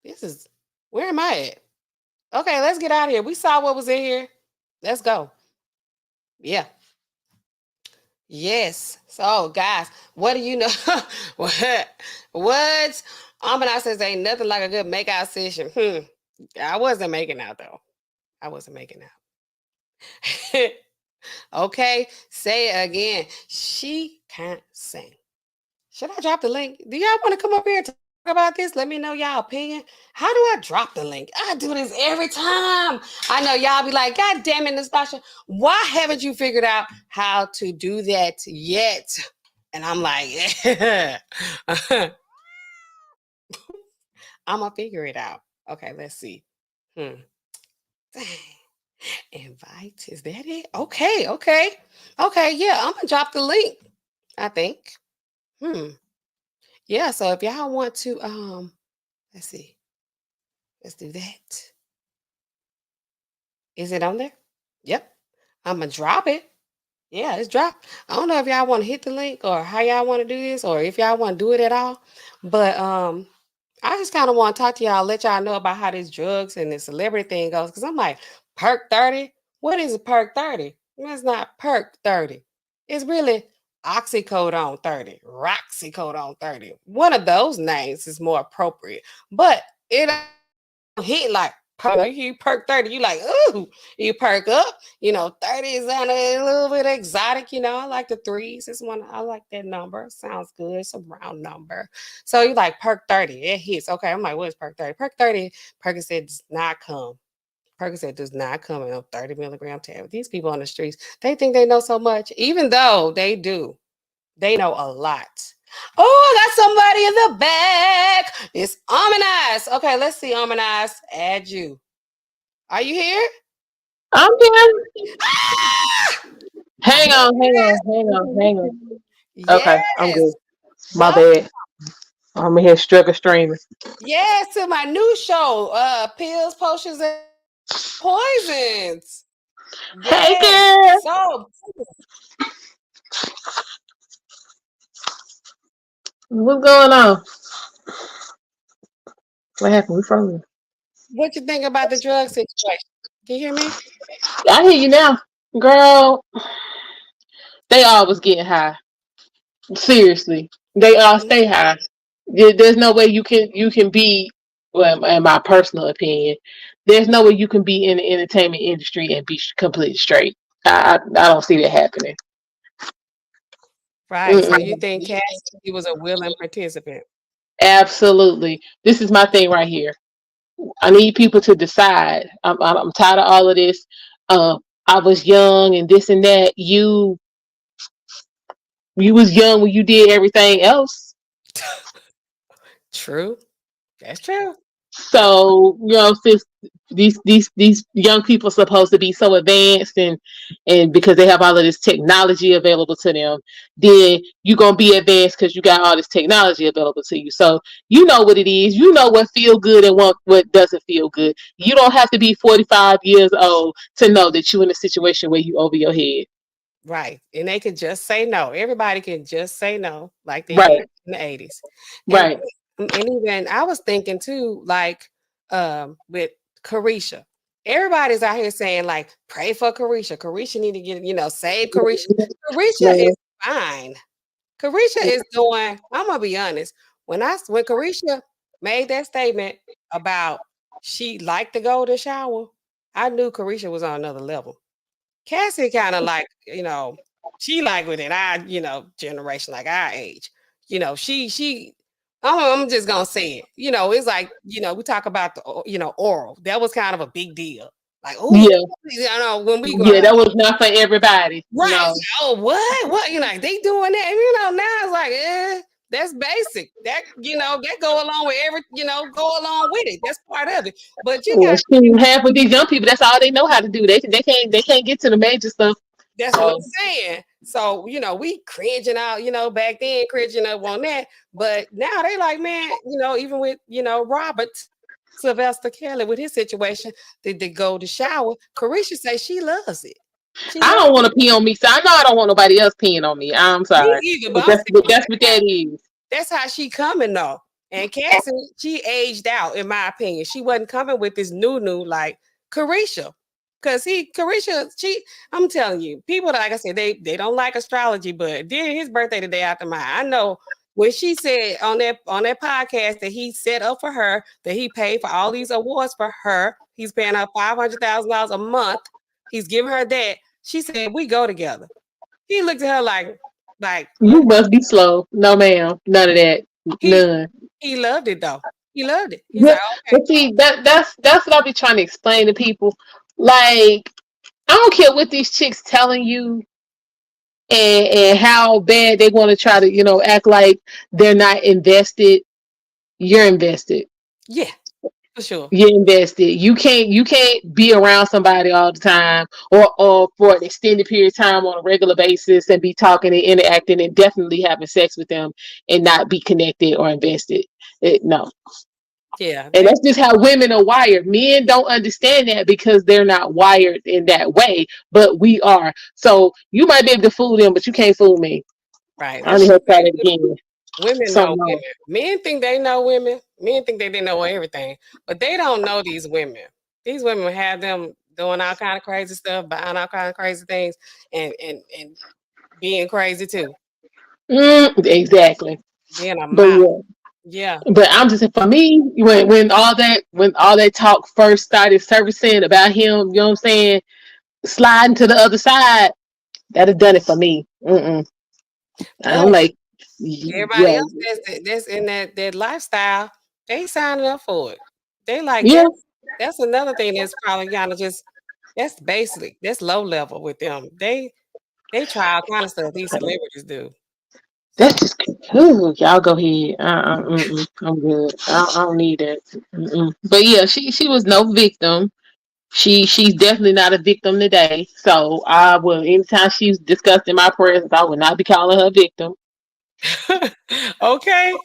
this is where am I at? Okay, let's get out of here. We saw what was in here. Let's go. Yeah. Yes. So, guys, what do you know? what? What? Amanda says ain't nothing like a good makeout session. I wasn't making out though. I wasn't making out. Okay, say it again. She can't sing. Should I drop the link? Do y'all want to come up here and talk about this? Let me know y'all opinion. How do I drop the link? I do this every time. I know y'all be like, God damn it, Natasha, why haven't you figured out how to do that yet? And I'm like, I'm gonna figure it out. Okay, let's see. Hmm. Invite, is that it? Okay, okay. Okay, yeah, I'm gonna drop the link, I think. Hmm. Yeah, so if y'all want to let's see. Let's do that. Is it on there? Yep. I'm gonna drop it. Yeah, it's dropped. I don't know if y'all want to hit the link or how y'all want to do this or if y'all want to do it at all. But I just kind of want to talk to y'all, let y'all know about how this drugs and this celebrity thing goes. Cause I'm like, perk 30? What is a perk 30? That's not perk 30. It's really oxycodone 30, roxycodone 30. One of those names is more appropriate, but it hit like you perk 30, you like, ooh, you perk up, 30 is on a little bit exotic, I like the threes. It's one, I like that number. Sounds good. It's a round number. So you like perk 30, it hits. Okay, I'm like, what is perk 30? Perk 30, Percocet does not come. Percocet does not come in a 30 milligram tablet. These people on the streets, they think they know so much, even though they do. They know a lot. Oh, I got somebody in the back. It's Harmonize. Okay, let's see, Harmonize. Add you. Are you here? I'm here. Ah! Hang Yes. on, hang on, hang on, hang on. Okay, I'm Yes. good. My Well, bad. I'm here struggle streaming. yes, to my new show, Pills, Potions, and Poisons. Hey Yes. girl. So, What's going on? What happened? We frozen. what you think about the drug situation? Can you hear me? I hear you now. Girl, they always getting high. Seriously. They all stay high. There's no way you can be, well, in my personal opinion, there's no way you can be in the entertainment industry and be completely straight. I don't see that happening. Right. So you Mm-mm. think Cassidy was a willing participant? Absolutely. This is my thing right here. I need people to decide. I'm tired of all of this. I was young and this and that. You was young when you did everything else. True. That's true. So since these young people are supposed to be so advanced and because they have all of this technology available to them, then you're gonna be advanced because you got all this technology available to you. So you know what it is. You know what feel good and what doesn't feel good. You don't have to be 45 years old to know that you're in a situation where you over your head. Right. And they could just say no. Everybody can just say no, like they did Right. in the 80s. And Right. even I was thinking too, like with Carisha. Everybody's out here saying, like, pray for Carisha. Carisha need to get, save Carisha. Carisha Man. is fine. Carisha is doing, I'm gonna be honest. When Carisha made that statement about she liked to go to shower, I knew Carisha was on another level. Cassie kind of like, she like within our, generation, like our age. She I'm just gonna say it. It's like, we talk about the oral. That was kind of a big deal. Like, oh, Yeah. when we growing Yeah. up. That was not for everybody. Right. It's like, oh, what? What? They doing that. And, now it's like, that's basic. That go along with go along with it. That's part of it. But you Well, got shoot, half of these young people, that's all they know how to do. They can't get to the major stuff. that's what So I'm saying. So, we cringing out, back then cringing up on that. But now they like, man, even with, Robert Sylvester Kelly with his situation, did they go to shower? Carisha say she loves it. She I loves don't want to pee on me. So I know I don't want nobody else peeing on me. I'm me sorry, either, but but I'm that's saying but that's what that is. that's how she coming though. And Cassie, she aged out, in my opinion. She wasn't coming with this new like Carisha. Cause Carisha, I'm telling you, people like I said, they don't like astrology, but then his birthday the day after mine. I know when she said on that podcast that he set up for her, that he paid for all these awards for her. He's paying her $500,000 a month. He's giving her that. She said, we go together. He looked at her like, You must be slow. No, ma'am. None of that. he None. he loved it though. He loved it. He's like, But, okay, but see, that's what I be trying to explain to people. Like, I don't care what these chicks telling you and how bad they want to try to act like they're not invested. You're invested. yeah, for sure. You're invested. You can't be around somebody all the time or for an extended period of time on a regular basis and be talking and interacting and definitely having sex with them and not be connected or invested. No. Yeah, And that's just how women are wired. Men don't understand that because they're not wired in that way, but we are. So you might be able to fool them, but you can't fool me. right. I That's only what heard I'm that saying. again. Women So know no. women. Men think they know women. Men think they know everything, but they don't know these women. These women have them doing all kind of crazy stuff, buying all kind of crazy things, and being crazy too, Exactly. being a But mouth. yeah. Yeah. But I'm just saying, for me, when all that talk first started surfacing about him, you know what I'm saying, sliding to the other side, that have done it for me. But I'm like, everybody yeah, else that's in that lifestyle, they signing up for it. They like yeah. that's another thing that's probably kind of just that's basic. That's low level with them. They try all kind of stuff these celebrities do. That's So just ooh, y'all go ahead. I'm good. I don't need that. But yeah, she was no victim. She's definitely not a victim today. So I will anytime she's discussed in my presence, I will not be calling her a victim. okay.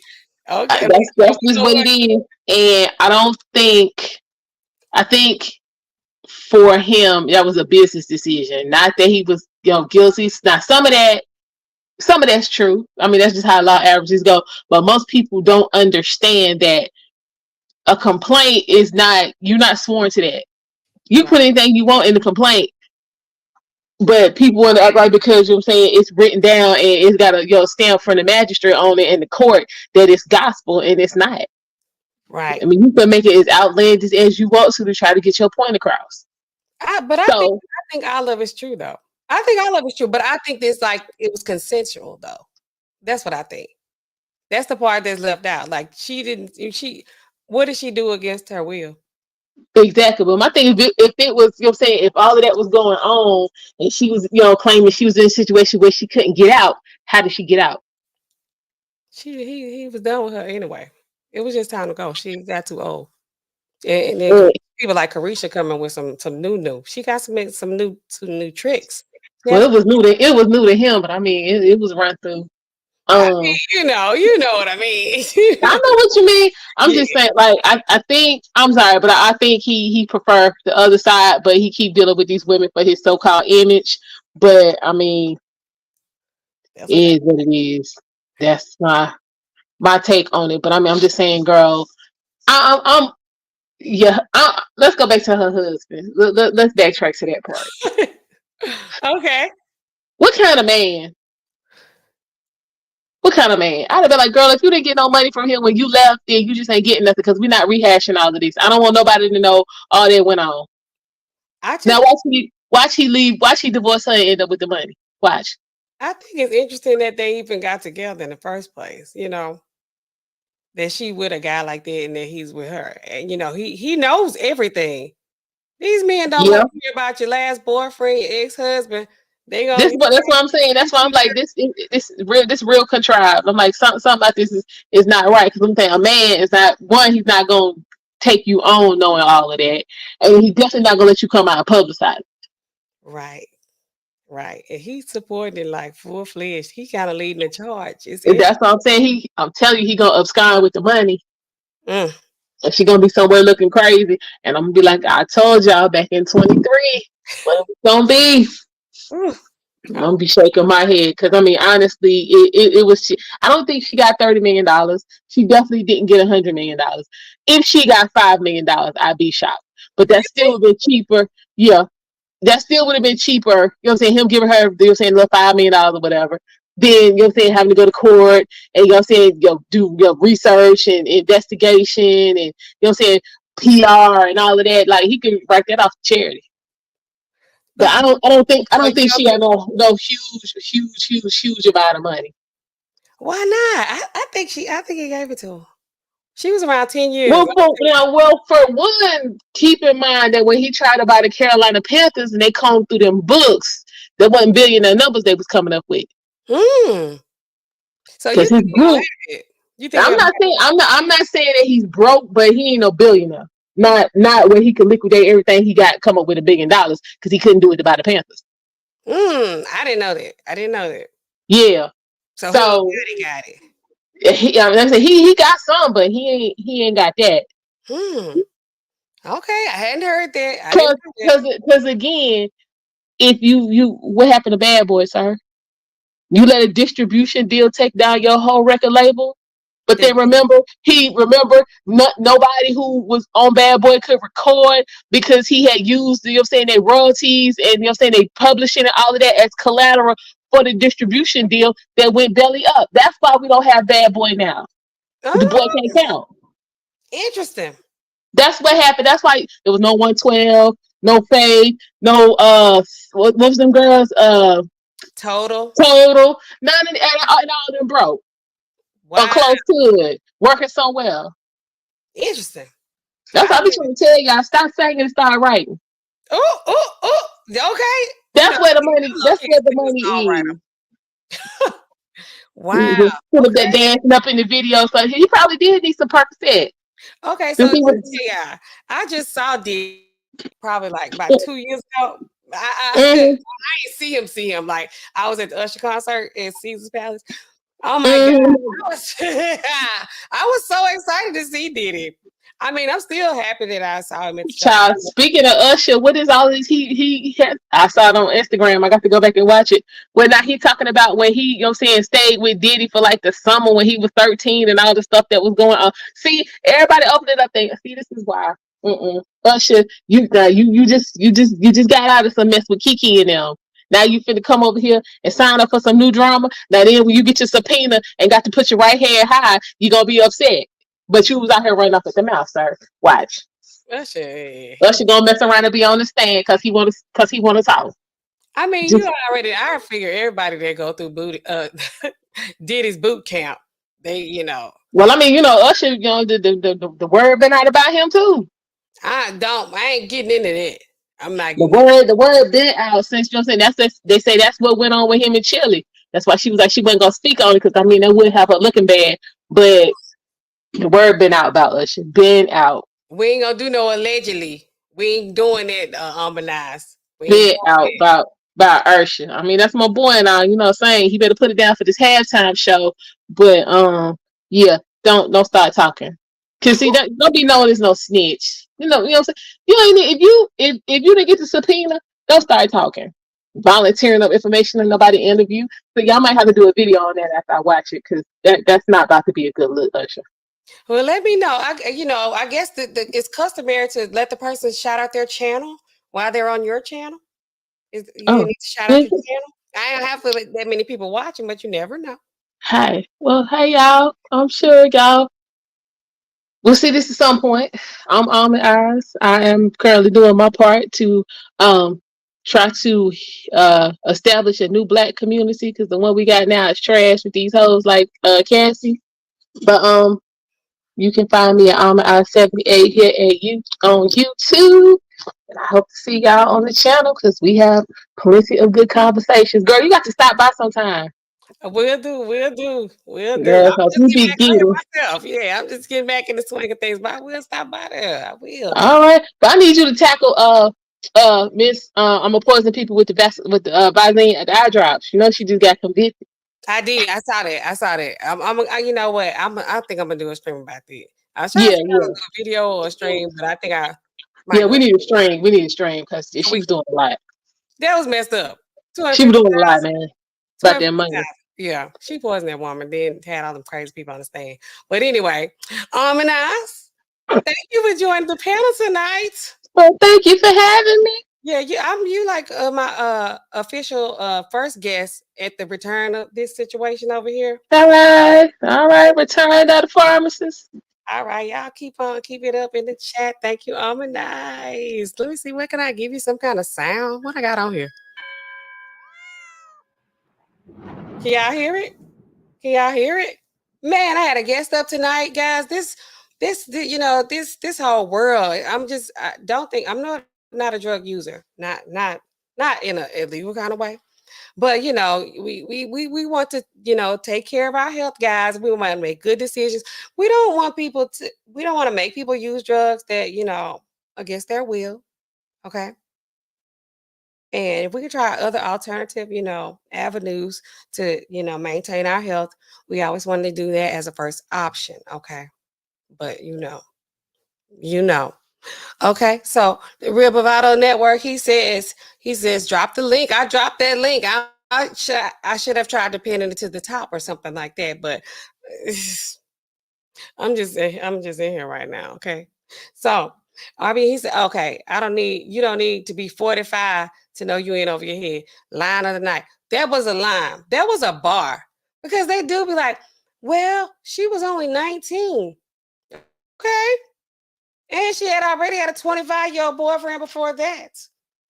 Okay. That's You just know what what? it is. And I think for him that was a business decision. Not that he was, guilty. Now some of that's true. I mean, that's just how law averages go. But most people don't understand that a complaint is not, you're not sworn to that. You Right. put anything you want in the complaint, but people want to act like because you know what I'm saying it's written down and it's got a stamp from the magistrate on it in the court that it's gospel, and it's not. Right. I mean, you can make it as outlandish as you want to try to get your point across. But So I think all of it's true though. I think all of it's true, but I think this like it was consensual though. That's what I think. That's the part that's left out. Like she didn't she what did she do against her will? exactly, but my thing is, if it was, you know what I'm saying, if all of that was going on and she was, claiming she was in a situation where she couldn't get out, how did she get out? He was done with her anyway. It was just time to go. She got too old. And then Uh, people like Carisha coming with some new. She got some new tricks. She well, has, it was new to him, but I mean, it was run through. I Um, mean, you know what I mean. I know what you mean. I'm Yeah. just saying, like, I think I'm sorry, but I think he prefer the other side, but he keep dealing with these women for his so called image. But I mean, That's it what is what it is. That's my take on it. But I mean, I'm just saying, girl, I'm yeah. Let's go back to her husband. Let's backtrack to that part. okay. What kind of man? What kind of man? I'd have been like, girl, if you didn't get no money from him when you left, then you just ain't getting nothing because we're not rehashing all of this. I don't want nobody to know all that went on. I Now just watch he leave, watch he divorce her and end up with the money. Watch. I think it's interesting that they even got together in the first place, that she with a guy like that and that he's with her. And he knows everything. These men don't want Yeah. to hear about your last boyfriend, your ex-husband. They gonna That's what I'm saying. That's why I'm like this real contrived. I'm like something like this is not right because I'm saying a man is not one. He's not gonna take you on knowing all of that, and he's definitely not gonna let you come out and publicize. right, right. And he's supporting it like full fledged. He kind of leading the charge. It's It. in That's what I'm saying. I'm telling you, he gonna abscond with the money, mm, and she gonna be somewhere looking crazy, and I'm gonna be like, I told y'all back in 23, what it was gonna be. mm. I'm gonna be shaking my head because I mean, honestly, it was. I don't think she got $30 million. She definitely didn't get $100 million. If she got $5 million, I'd be shocked. But that still would have been cheaper. Yeah, that still would have been cheaper. You know what I'm saying? Him giving her, you know what I'm saying, little $5 million or whatever. Then you know what I'm saying, having to go to court and you know what I'm saying, do research and investigation and you know what I'm saying, PR and all of that. Like he could write that off to charity. But But I so don't think you she don't got think no huge amount of money. why not? I think he gave it to her. She was around 10 years. Well, for one, keep in mind that when he tried to buy the Carolina Panthers and they combed through them books, there wasn't billionaire numbers they was coming up with. Hmm. So you Because his think he don't group, have it? You think he don't I'm not saying that he's broke, but he ain't no billionaire. Not where he could liquidate everything he got, come up with $1 billion because he couldn't do it to buy the Panthers. I didn't know that. I didn't know that. Yeah. So who So got it? I'm saying he got some, but he ain't got that. Hmm. Okay, I hadn't heard that. I didn't Cause, know that. cause again, if you what happened to Bad Boy, sir? You let a distribution deal take down your whole record label. But Did then remember, nobody who was on Bad Boy could record because he had used, you know what I'm saying, their royalties and you know what I'm saying, they publishing and all of that as collateral for the distribution deal that went belly up. That's why we don't have Bad Boy now. The boy Oh, can't count. interesting. That's what happened. That's why there was no 112, no Faith, no what was them girls? Total. Total. None of and all of them broke or Wow. close to it, working somewhere. Interesting. That's why I I be didn't. trying to tell y'all, stop singing and start writing. Oh, oh, oh. Okay. You know, That's where the I money. love That's kid where the singing money is. songwriter. Wow. Mhm. Put up that Okay. dancing up in the video. So he probably did need some Percocet. Okay. Since So he was, yeah, I just saw Diddy probably like about 2 years ago. I mm, didn't see him. Like I was at the Usher concert at Caesar's Palace. Oh my God. mm. I was, I was so excited to see Diddy. I mean, I'm still happy that I saw him at the show. Child, speaking of Usher, what is all this? He had, I saw it on Instagram. I got to go back and watch it. When now he talking about when he, you know what I'm saying, stayed with Diddy for like the summer when he was 13 and all the stuff that was going on. See, everybody opened it up thinking, see, this is why. Usher, you just got out of some mess with Kiki and them. Now you finna come over here and sign up for some new drama. Now then when you get your subpoena and got to put your right hand high, you gonna be upset. But you was out here running off at the mouth, sir. Watch. Usher. Usher gonna mess around and be on the stand because he wanna talk. I mean, Just I figure everybody that go through Diddy's boot camp, they, well, I mean, Usher, the word been out about him too. I ain't getting into that. I'm not The getting it. word been out since you know what I'm saying. They say that's what went on with him and Chili. That's why she was like she wasn't gonna speak on it because I mean that would have her looking bad. But the word been out about Usher. Been out. We ain't gonna do no allegedly. We ain't doing that harmonized. We ain't Been doing out about Usher. I mean that's my boy and all, saying he better put it down for this halftime show. But yeah, don't start talking. Cause see that don't be known as no snitch. You know what I'm saying? You ain't if you didn't get the subpoena, don't start talking. Volunteering up information and nobody interview. So y'all might have to do a video on that after I watch it because that's not about to be a good look, Usher. Well, let me know. I guess it's customary to let the person shout out their channel while they're on your channel. You Oh, need to shout out is your it? channel. I don't have that many people watching, but you never know. Hi. Well, hey y'all. I'm sure y'all we'll see this at some point. I'm Almond Eyes. I am currently doing my part to um try to establish a new black community because the one we got now is trash with these hoes like Cassie. But you can find me at Almond Eyes 78 here at on YouTube. And I hope to see y'all on the channel because we have plenty of good conversations. Girl, you got to stop by sometime. We'll do, we'll do, we'll do. Girl, I'm because just we getting be back on getting. here myself. Yeah, I'm just getting back in the swing of things, but I will stop by there. I will. All right, but I need you to tackle Miss I'm a poison people with with the Vaseline at the eye drops. You know she just got convicted. I did. I saw that. I saw that. you know what? I think I'm gonna do a stream about that. I was trying to Yeah, figure out yeah, to do a video or a stream, but I think I yeah. might We go. need a stream. We need a stream because So she was doing a lot. that was messed up. She was 250, doing a lot, man, about that money. 250,000. Yeah, she poisoned that woman. Then had all them crazy people on the stand. But anyway, and us. Thank you for joining the panel tonight. Well, thank you for having me. Yeah, you like my official first guest at the return of this situation over here. All right. Return of the pharmacist. All right, y'all keep it up in the chat. Thank you, nice. Let me see, what can I give you some kind of sound? What I got on here? Can y'all hear it? Can y'all hear it? Man, I had a guest up tonight, guys. This whole world. I don't think I'm not a drug user. Not in a illegal kind of way. But we want to take care of our health, guys. We want to make good decisions. We don't want to make people use drugs that against their will. Okay. And if we can try other alternative, avenues to, maintain our health, we always wanted to do that as a first option. Okay. But you know. Okay. So the Real Bravado Network, he says, drop the link. I dropped that link. I should have tried to pin it to the top or something like that. But I'm just in here right now. Okay. So I mean, he said, okay, you don't need to be 45 to know you ain't over your head. Line of the night. That was a line. That was a bar. Because they do be like, well, she was only 19. Okay. And she had already had a 25-year-old boyfriend before that.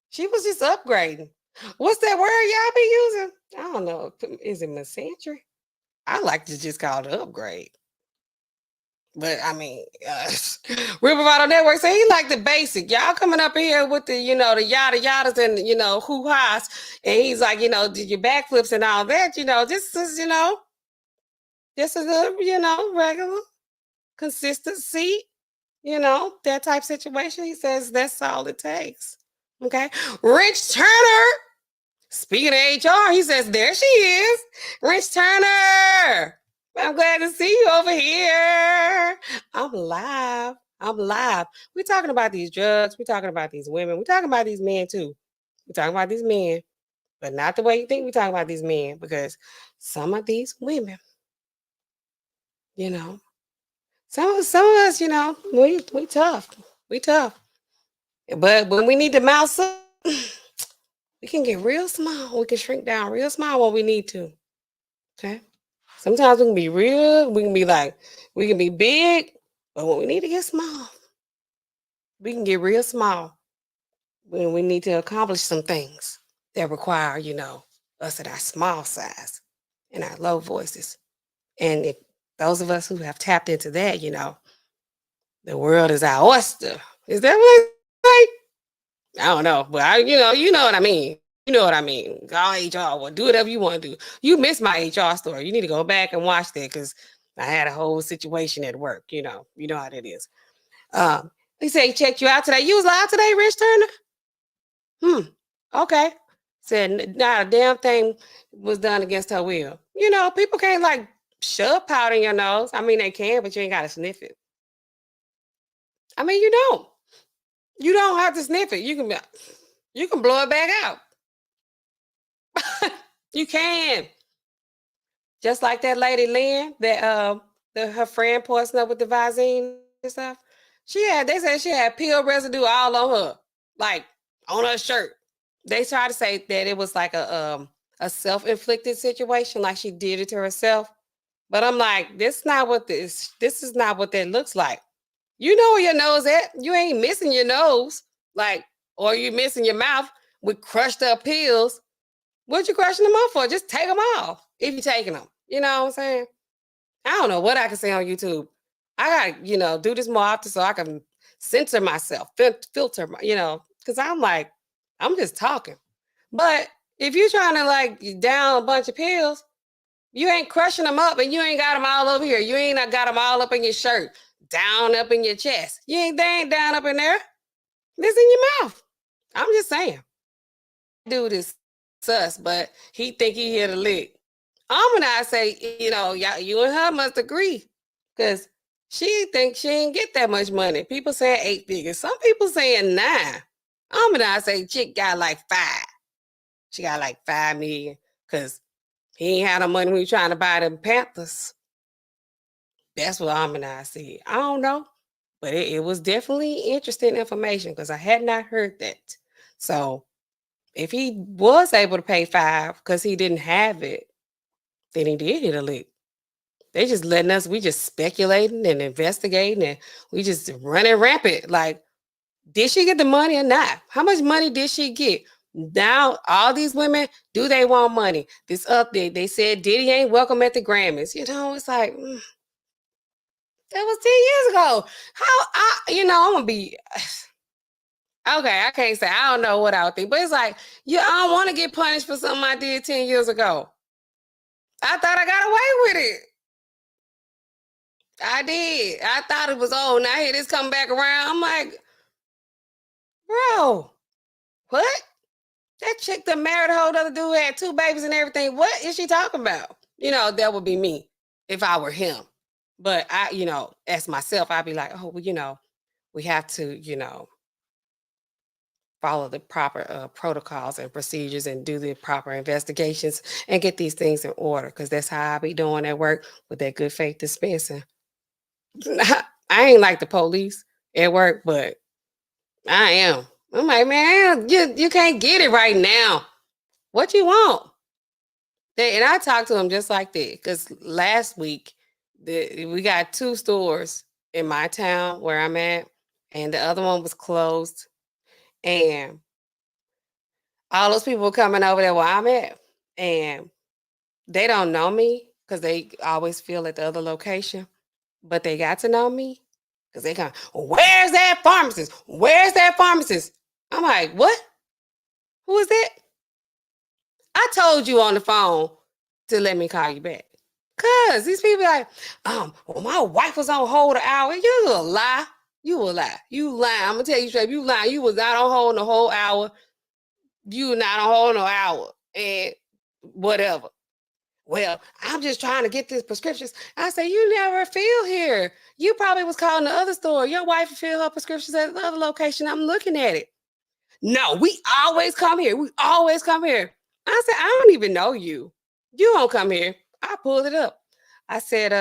She was just upgrading. What's that word y'all be using? I don't know. Is it misandry? I like to just call it upgrade. But I mean, River Bottle Network say he like the basic. Y'all coming up here with the, the yada yadas and hoo ha's, and he's like, did your backflips and all that. This is, this is a, regular consistency. That type situation. He says that's all it takes. Okay, Rich Turner. Speaking of HR, he says, there she is. Rich Turner. I'm glad to see you over here. I'm live. I'm live. We're talking about these drugs. We're talking about these women. We're talking about these men too. We're talking about these men, but not the way you think we're talking about these men, because some of these women, you know, some of us, we tough. We tough. But when we need to mouse up, we can get real small. We can shrink down real small when we need to. Okay. Sometimes we can be real, we can be big, but when we need to get small, we can get real small when we need to accomplish some things that require, us at our small size and our low voices. And if those of us who have tapped into that, the world is our oyster. Is that what I say? I don't know, but you know what I mean. You know what I mean. All HR, well, do whatever you want to do. You missed my HR story. You need to go back and watch that, because I had a whole situation at work. You know how that is. He said he checked you out today. You was live today, Rich Turner? Okay. Said not a damn thing was done against her will. People can't like shove powder in your nose. I mean, they can, but you ain't got to sniff it. I mean, you don't. You don't have to sniff it. You can blow it back out. You can. Just like that lady Lynn, her friend posting up with the Visine and stuff. They said she had peel residue all on her, like on her shirt. They tried to say that it was like a self-inflicted situation, like she did it to herself. But I'm like, this is not what that looks like. You know where your nose at. You ain't missing your nose, like, or you missing your mouth with crushed up pills. What you crushing them up for? Just take them off if you're taking them. You know what I'm saying? I don't know what I can say on YouTube. I gotta, do this more often so I can censor myself, filter, because I'm like, I'm just talking. But if you're trying to like down a bunch of pills, you ain't crushing them up and you ain't got them all over here. You ain't got them all up in your shirt, down up in your chest. They ain't down up in there. This in your mouth. I'm just saying. Dude is sus, but he think he hit a lick. I'm gonna say, you and her must agree, because she thinks she ain't get that much money. People saying 8 figures. Some people saying 9. I'm gonna say chick got like 5. She got like 5 million, because he ain't had no money when he trying to buy them Panthers. That's what Amina said. I don't know, but it was definitely interesting information, because I had not heard that. So if he was able to pay 5 because he didn't have it, then he did hit a lick. They just letting us, we just speculating and investigating, and we just running rampant. Like, did she get the money or not? How much money did she get? Now, all these women, do they want money? This update, they said Diddy ain't welcome at the Grammys. It's like, that was 10 years ago. I'm gonna be okay. I can't say, I don't know what I would think, but it's like, I don't want to get punished for something I did 10 years ago. I thought I got away with it. I did. I thought it was old. Now here this come back around. I'm like, bro, what? That chick that married a whole other dude, had 2 babies and everything. What is she talking about? That would be me if I were him. But as myself, I'd be like, oh, well, we have to, follow the proper protocols and procedures and do the proper investigations and get these things in order, because that's how I be doing at work with that good faith dispensing. I ain't like the police at work, but I am. I'm like, man, you can't get it right now. What you want? And I talked to him just like that because last week we got two stores in my town where I'm at, and the other one was closed. And all those people were coming over there where I'm at, and they don't know me because they always feel at the other location, but they got to know me because they come, where's that pharmacist? Where's that pharmacist? I'm like, what? Who is that? I told you on the phone to let me call you back. Cause these people like, well, my wife was on hold an hour. You a lie. You a lie. You lying. I'm gonna tell you straight. You lying. You was not on hold the whole hour. You were not on hold no hour. And whatever. Well, I'm just trying to get these prescriptions. I say, you never feel here. You probably was calling the other store. Your wife filled her prescriptions at the other location. I'm looking at it. No, we always come here. We always come here. I said, I don't even know you. You don't come here. I pulled it up. I said,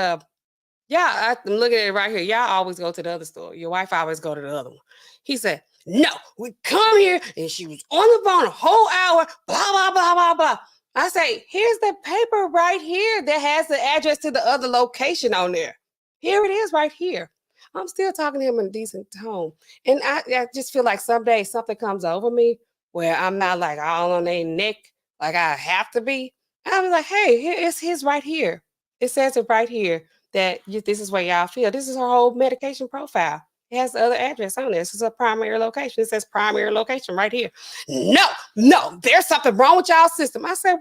yeah, I'm looking at it right here. Y'all always go to the other store. Your wife always go to the other one. He said, no, we come here and she was on the phone a whole hour, blah, blah, blah, blah, blah. I say, here's the paper right here that has the address to the other location on there. Here it is right here. I'm still talking to him in a decent tone. And I just feel like someday something comes over me where I'm not like all on their neck like I have to be. I'll be like, hey, here it's his right here. It says it right here that this is where y'all feel. This is her whole medication profile. It has the other address on there. This is a primary location. It says primary location right here. No, no, there's something wrong with y'all system. I said,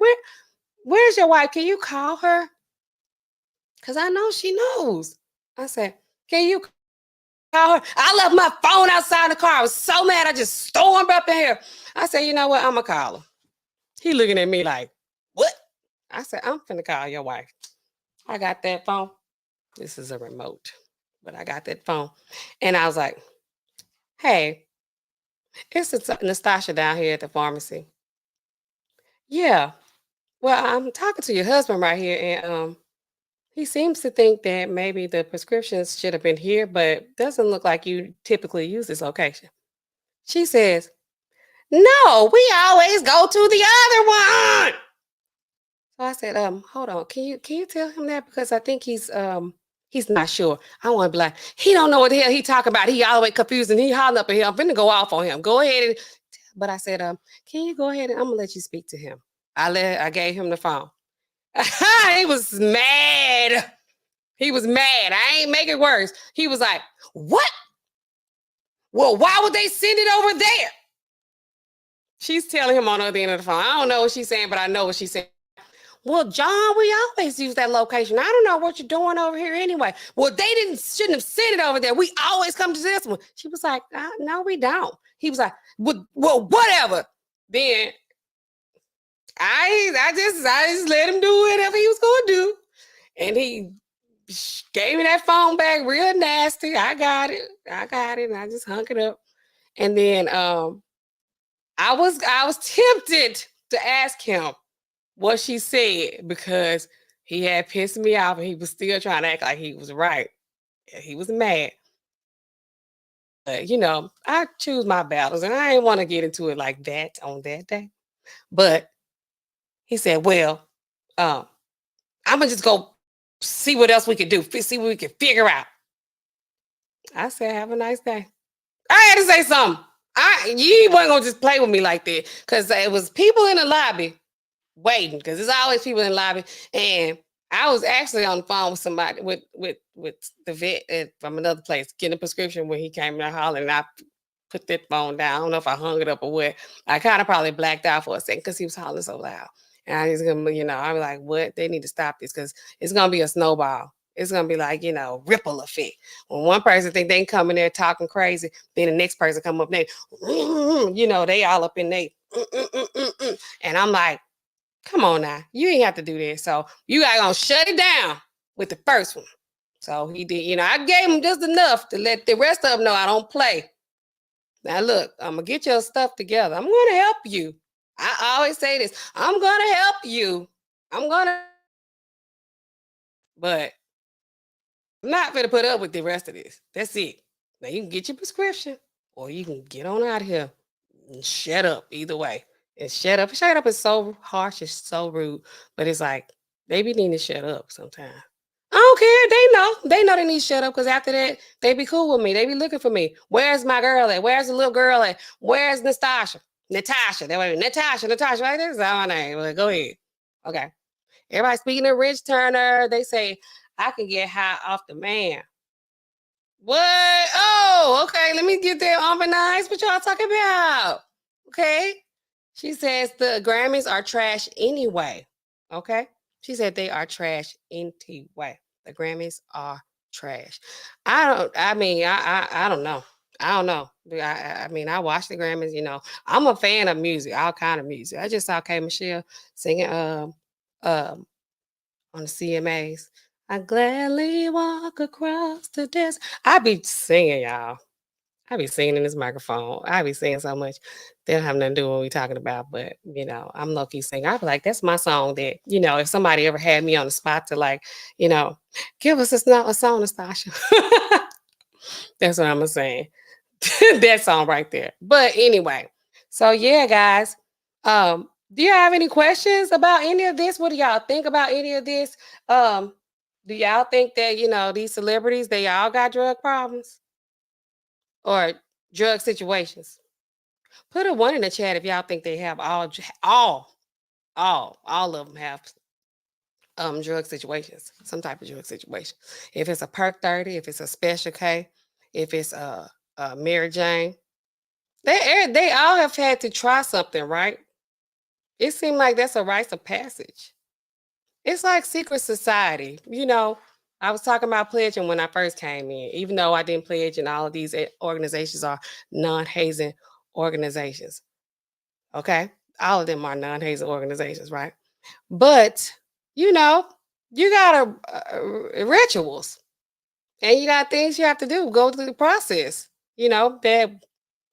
where's your wife? Can you call her? Because I know she knows. I said, can you call her? I left my phone outside the car. I was so mad. I just stormed up in here. I said, you know what? I'm going to call her. He looking at me like, what? I said, I'm finna call your wife. I got that phone. This is a remote, but I got that phone. And I was like, hey, it's Nastasha down here at the pharmacy. Yeah. Well, I'm talking to your husband right here, and he seems to think that maybe the prescriptions should have been here, but doesn't look like you typically use this location. She says, no, we always go to the other one. So I said, hold on, can you tell him that? Because I think he's not sure. I want to be like, he don't know what the hell he talking about. He all the way confused and he hollering up at him. I'm finna go off on him. Go ahead and but I said, can you go ahead and I'm gonna let you speak to him. I gave him the phone. He was mad. He was mad. I ain't make it worse. He was like, what? Well, why would they send it over there? She's telling him on the other end of the phone. I don't know what she's saying, but I know what she's saying. Well, John, we always use that location. I don't know what you're doing over here anyway. Well, they shouldn't have sent it over there. We always come to this one. She was like, no, we don't. He was like, well, whatever. Then I just let him do whatever he was gonna do. And he gave me that phone back real nasty. I got it. And I just hung it up. And then I was tempted to ask him what she said because he had pissed me off and he was still trying to act like he was right. He was mad. But I choose my battles and I didn't want to get into it like that on that day. But he said, well, um, I'm gonna just go see what else we can do, see what we can figure out. I said, have a nice day. I had to say something. You wasn't gonna just play with me like that. Cause it was people in the lobby waiting because there's always people in the lobby. And I was actually on the phone with somebody with the vet from another place getting a prescription when he came in hollering. And I put that phone down. I don't know if I hung it up or what. I kind of probably blacked out for a second because he was hollering so loud. And I was gonna, I'm like, what? They need to stop this because it's gonna be a snowball. It's gonna be like, ripple effect. When one person think they can come in there talking crazy, then the next person come up there, they all up in there. And I'm like, come on now, you ain't have to do that. So you got gonna shut it down with the first one. So he did, I gave him just enough to let the rest of them know I don't play. Now look, I'm gonna get your stuff together. I'm gonna help you. I always say this. I'm gonna help you. But I'm not gonna put up with the rest of this. That's it. Now you can get your prescription. or you can get on out of here and shut up either way. And shut up. Shut up is so harsh, it's so rude. But it's like they be needing to shut up sometimes. I don't care. They know. They know they need to shut up because after that, they be cool with me. They be looking for me. Where's my girl at? Where's the little girl at? Where's Nastasha? Natasha. That way, Natasha. Natasha. Right? That's our name. Well, go ahead. Okay. Everybody speaking of Rich Turner, they say, I can get high off the man. What? Oh, okay. Let me get that harmonized. What y'all talking about? Okay. She says the Grammys are trash anyway. Okay. She said they are trash anyway. The Grammys are trash. I don't know. I don't know. I mean, I watch the Grammys, I'm a fan of music, all kind of music. I just saw K Michelle singing um on the CMAs. I gladly walk across the desert. I be singing, y'all. I be singing in this microphone. I be singing so much. They don't have nothing to do with what we talking about, but I'm low key singing. I be like, that's my song that, if somebody ever had me on the spot to like, you know, give us a song, Nastasha. That's what I'm saying. That song right there. But anyway, so yeah, guys. Do you have any questions about any of this? What do y'all think about any of this? Um, do y'all think that these celebrities they all got drug problems or drug situations? Put a one in the chat if y'all think they have all of them have drug situations, some type of drug situation. If it's a perk 30, if it's a special K, if it's a Mary Jane, they all have had to try something, right? It seemed like that's a rites of passage. It's like secret society. I was talking about pledging when I first came in, even though I didn't pledge, and all of these organizations are non-hazing organizations. Okay. All of them are non-hazing organizations, right? But, you know, you got rituals and you got things you have to do, go through the process, that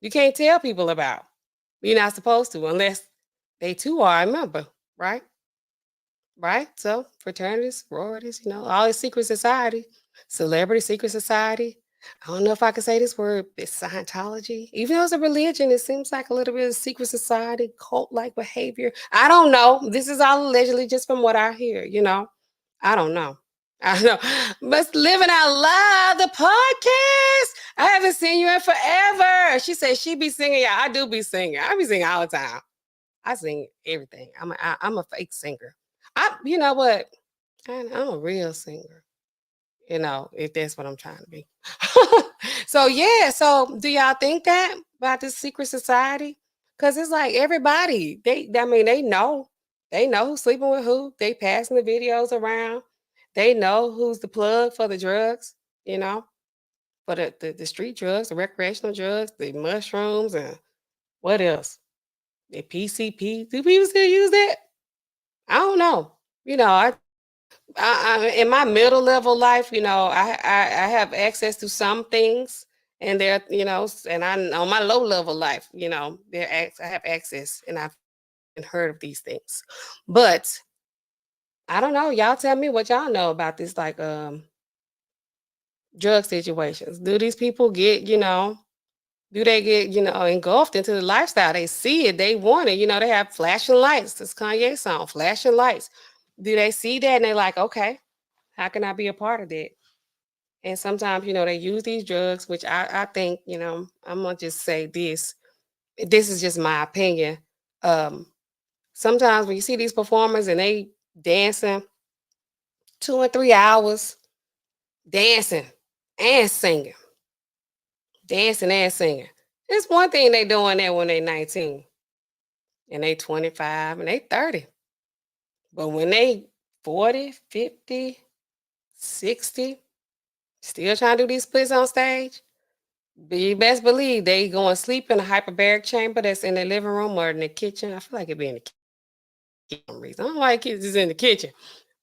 you can't tell people about. You're not supposed to unless they too are a member, right? Right? So fraternities, sororities, all this secret society, celebrity secret society. I don't know if I can say this word. It's Scientology. Even though it's a religion, it seems like a little bit of secret society, cult-like behavior. I don't know. This is all allegedly just from what I hear. I don't know. I don't know. But living out loud, the podcast. I haven't seen you in forever. She said she be singing. Yeah, I do be singing. I be singing all the time. I sing everything. I'm a fake singer. You know what? I'm a real singer. If that's what I'm trying to be. So yeah. So do y'all think that about this secret society? Because it's like everybody. I mean, they know. They know who's sleeping with who. They passing the videos around. They know who's the plug for the drugs. You know, for the street drugs, the recreational drugs, the mushrooms, and what else? The PCP. Do people still use that? I don't know. In my middle level life, I have access to some things, and and I on my low level life, I have access, and I've heard of these things, but I don't know. Y'all tell me what y'all know about this, like drug situations. Do these people get, do they get, engulfed into the lifestyle? They see it, they want it. They have flashing lights. This Kanye song, flashing lights. Do they see that and they're like, okay, how can I be a part of that? And sometimes, they use these drugs, which I think, I'm gonna just say this. This is just my opinion. Um, Sometimes when you see these performers and they dancing 2 and 3 hours, dancing and singing, dancing and singing. It's one thing they doing that when they 19 and they 25 and they 30. But when they 40, 50, 60, still trying to do these splits on stage, you best believe they go and sleep in a hyperbaric chamber that's in the living room or in the kitchen. I feel like it'd be in the kitchen for some reason. I don't like kids is in the kitchen.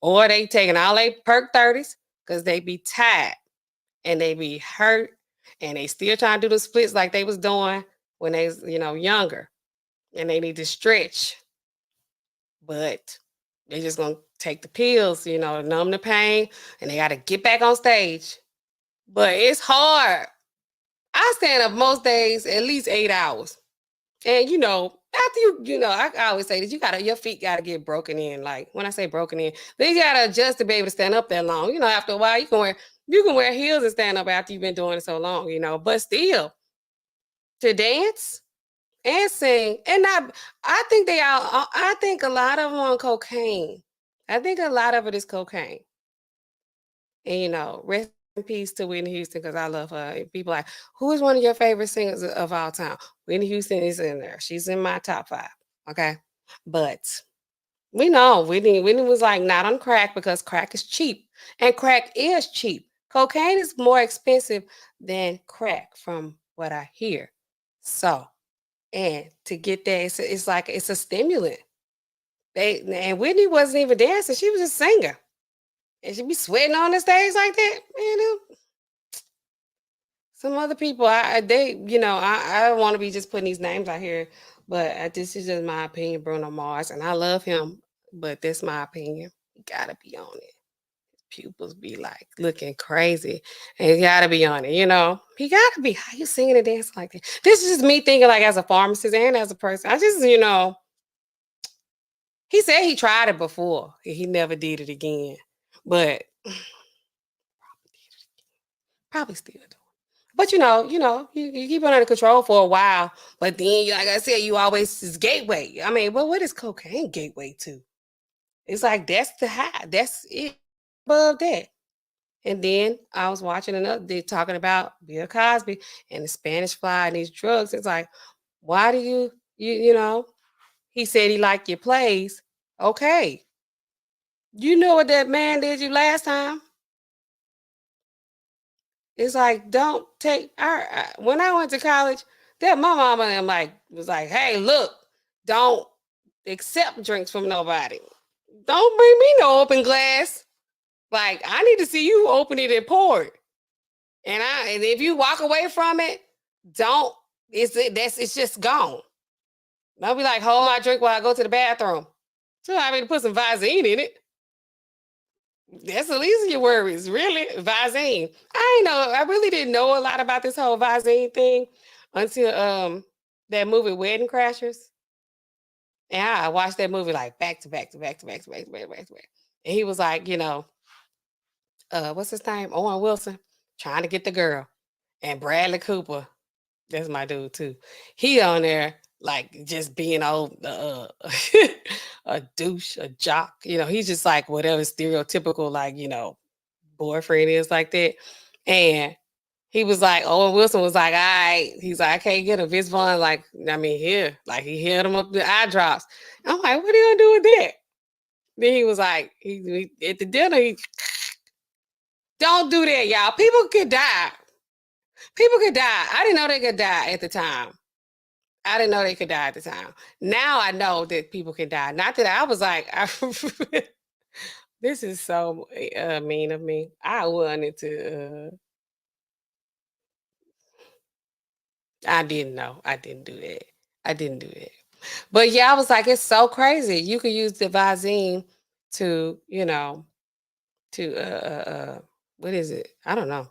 Or they taking all they perk 30s because they be tired and they be hurt and they still trying to do the splits like they was doing when they was, younger. And they need to stretch. But they just gonna take the pills, to numb the pain, and they gotta get back on stage. But it's hard. I I stand up most days at least 8 hours. And after I always say that your feet gotta get broken in. Like when I say broken in, they gotta adjust to be able to stand up that long. After a while, you can wear heels and stand up after you've been doing it so long. But still, to dance and sing, and not, I think they all. I think a lot of them on cocaine. I think a lot of it is cocaine. And rest in peace to Whitney Houston because I love her. And people like, who is one of your favorite singers of all time? Whitney Houston is in there. She's in my top 5. Okay. But we know Whitney was like not on crack because crack is cheap. And crack is cheap. Cocaine is more expensive than crack, from what I hear. So, and to get that, it's like it's a stimulant. And Whitney wasn't even dancing, she was just singing. And she be sweating on the stage like that. Man, some other people, I don't want to be just putting these names out here, but this is just my opinion. Bruno Mars, and I love him, but this my opinion. He gotta be on it. Pupils be like looking crazy, and he gotta be on it. He gotta be. How you singing and dancing like that? This is just me thinking like as a pharmacist and as a person. I just, he said he tried it before. He never did it again, but probably still do. But you keep it under control for a while. But then, like I said, you always is gateway. I mean, but what is cocaine gateway to? It's like that's the high. That's it. Above that. And then I was watching another day talking about Bill Cosby and the Spanish fly and these drugs. It's like, why do you? He said he liked your plays. Okay, you know what that man did you last time. It's like, don't take when I went to college, that my mama and like was like, hey, look, don't accept drinks from nobody. Don't bring me no open glass. Like, I need to see you open it and pour it. And if you walk away from it, don't it's just gone. Don't be like, hold my drink while I go to the bathroom. So I mean to put some Visine in it. That's the least of your worries, really. Visine. I really didn't know a lot about this whole Visine thing until that movie Wedding Crashers. And I watched that movie like back to back to back to back to back to back to back to back. And he was like, what's his name? Owen Wilson, trying to get the girl. And Bradley Cooper, that's my dude too. He on there like just being old a douche, a jock. He's just like whatever stereotypical like, boyfriend is like that. And he was like, Owen Wilson was like, all right. He's like, I can't get a Vince Vaughn. Like, I mean, here. Like he hit him up the eye drops. I'm like, what are you gonna do with that? Then he was like, he at the dinner, don't do that, y'all. People could die. People could die. I didn't know they could die at the time. I didn't know they could die at the time. Now I know that people can die. Not that I was like, this is so mean of me. I wanted to. I didn't know. I didn't do that. I didn't do that. But yeah, I was like, it's so crazy. You could use the Visine to, to what is it? I don't know.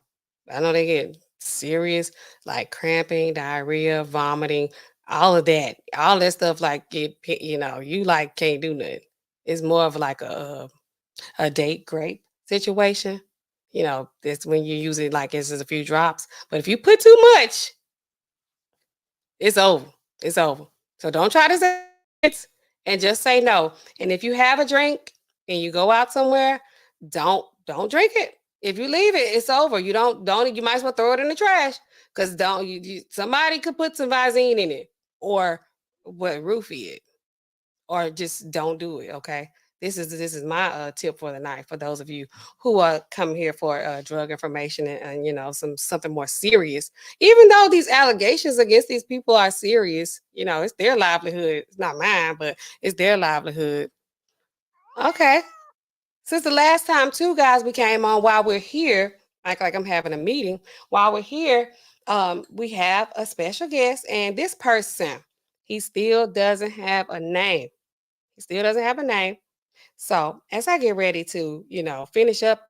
I know they get serious like cramping, diarrhea, vomiting, all of that. All that stuff like you like can't do nothing. It's more of like a date grape situation. That's when you use it like it's just a few drops. But if you put too much, it's over. It's over. So don't try to say it and just say no. And if you have a drink and you go out somewhere, don't drink it. If you leave it, it's over. You might as well throw it in the trash because don't somebody could put some Visine in it or what roofie it or just don't do it. Okay. This is my tip for the night for those of you who are coming here for drug information and something more serious. Even though these allegations against these people are serious, it's their livelihood. It's not mine, but it's their livelihood. Okay. Since the last time two guys we came on while we're here, like I'm having a meeting, while we're here, we have a special guest, and this person, he still doesn't have a name. He still doesn't have a name. So as I get ready to, finish up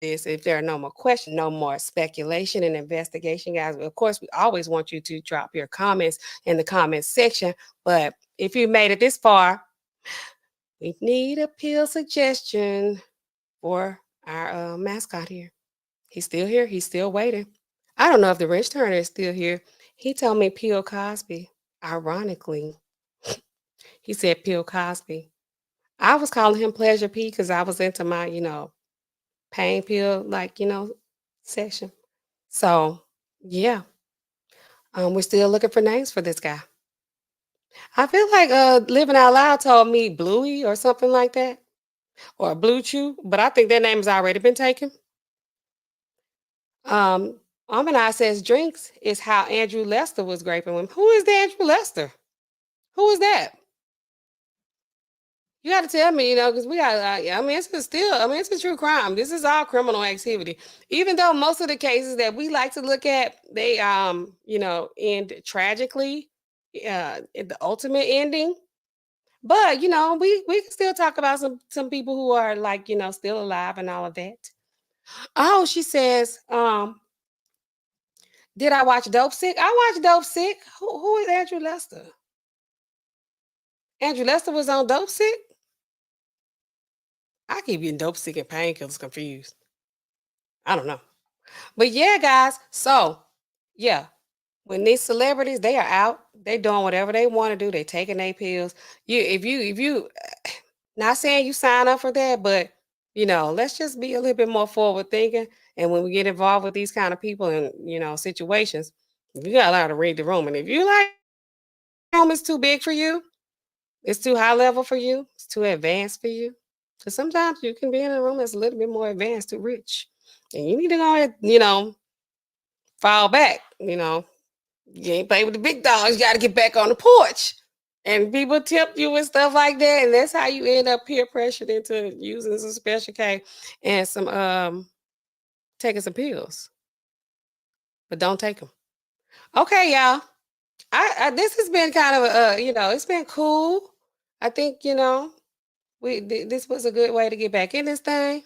this. If there are no more questions, no more speculation and investigation, guys. Of course, we always want you to drop your comments in the comments section. But if you made it this far, we need a pill suggestion for our mascot here. He's still here. He's still waiting. I don't know if the wrench turner is still here. He told me Bill Cosby. Ironically, he said Bill Cosby. I was calling him Pleasure P because I was into my, pain pill, section. So, yeah, we're still looking for names for this guy. I feel like Living Out Loud told me Bluey or something like that, or Blue Chew, but I think that name has already been taken. Um, Almanac says drinks is how Andrew Lester was graping women. Who is the Andrew Lester? Who is that? You got to tell me, because we got. I mean, it's a true crime. This is all criminal activity. Even though most of the cases that we like to look at, they, end tragically, in the ultimate ending. But we can still talk about some people who are like still alive and all of that. Oh, she says, did I watch Dope Sick? I watched Dope Sick. Who is Andrew Lester? Andrew Lester was on Dope Sick. I keep getting Dope Sick and Painkillers confused. I don't know. But yeah, guys. So yeah, when these celebrities, they are out, they doing whatever they want to do. They taking their pills. If you not saying you sign up for that, but let's just be a little bit more forward thinking. And when we get involved with these kind of people and situations, you gotta learn to read the room. And if you like room is too big for you, it's too high level for you, it's too advanced for you. Because sometimes you can be in a room that's a little bit more advanced, too rich. And you need to go ahead, fall back. You ain't play with the big dogs. You got to get back on the porch. And people tip you and stuff like that. And that's how you end up peer pressured into using some special K and some taking some pills. But don't take them. Okay, y'all. I this has been kind of it's been cool. I think, this was a good way to get back in this thing.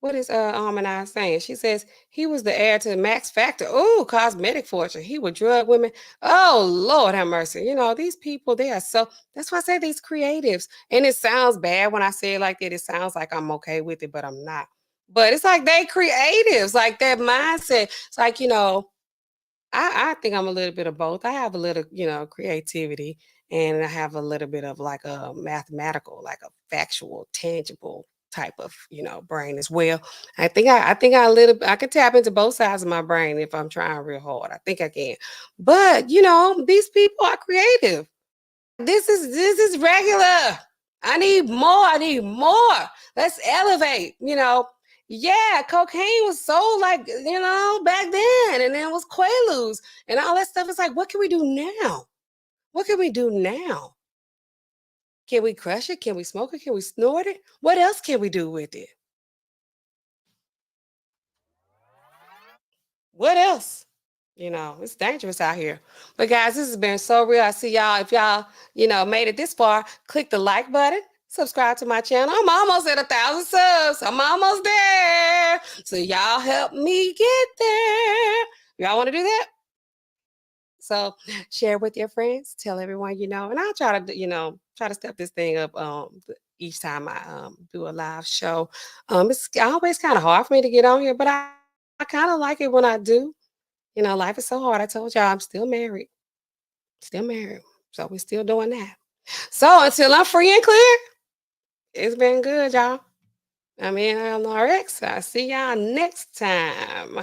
What is Almanac saying? She says he was the heir to Max Factor. Oh, cosmetic fortune. He would drug women. Oh, Lord have mercy. These people, they are so that's why I say these creatives. And it sounds bad when I say it like that. It sounds like I'm okay with it, but I'm not. But it's like they creatives, like that mindset. It's like, I think I'm a little bit of both. I have a little, creativity, and I have a little bit of like a mathematical, like a factual, tangible type of, brain as well. I can tap into both sides of my brain if I'm trying real hard. I think I can. But, these people are creative. This is regular. I need more. Let's elevate, Yeah, cocaine was so like, back then, and then it was Quaaludes and all that stuff. It's like, what can we do now? What can we do now? Can we crush it? Can we smoke it? Can we snort it? What else can we do with it? What else? It's dangerous out here. But guys, this has been so real. I see y'all. If y'all, made it this far, click the like button, subscribe to my channel. I'm almost at 1,000 subs. I'm almost there. So y'all help me get there. Y'all want to do that? So share with your friends, tell everyone and I'll try to, try to step this thing up each time I do a live show. It's always kind of hard for me to get on here, but I kind of like it when I do. Life is so hard. I told y'all I'm still married. Still married. So we're still doing that. So until I'm free and clear, it's been good, y'all. I'm NAllenRx. I'll see y'all next time.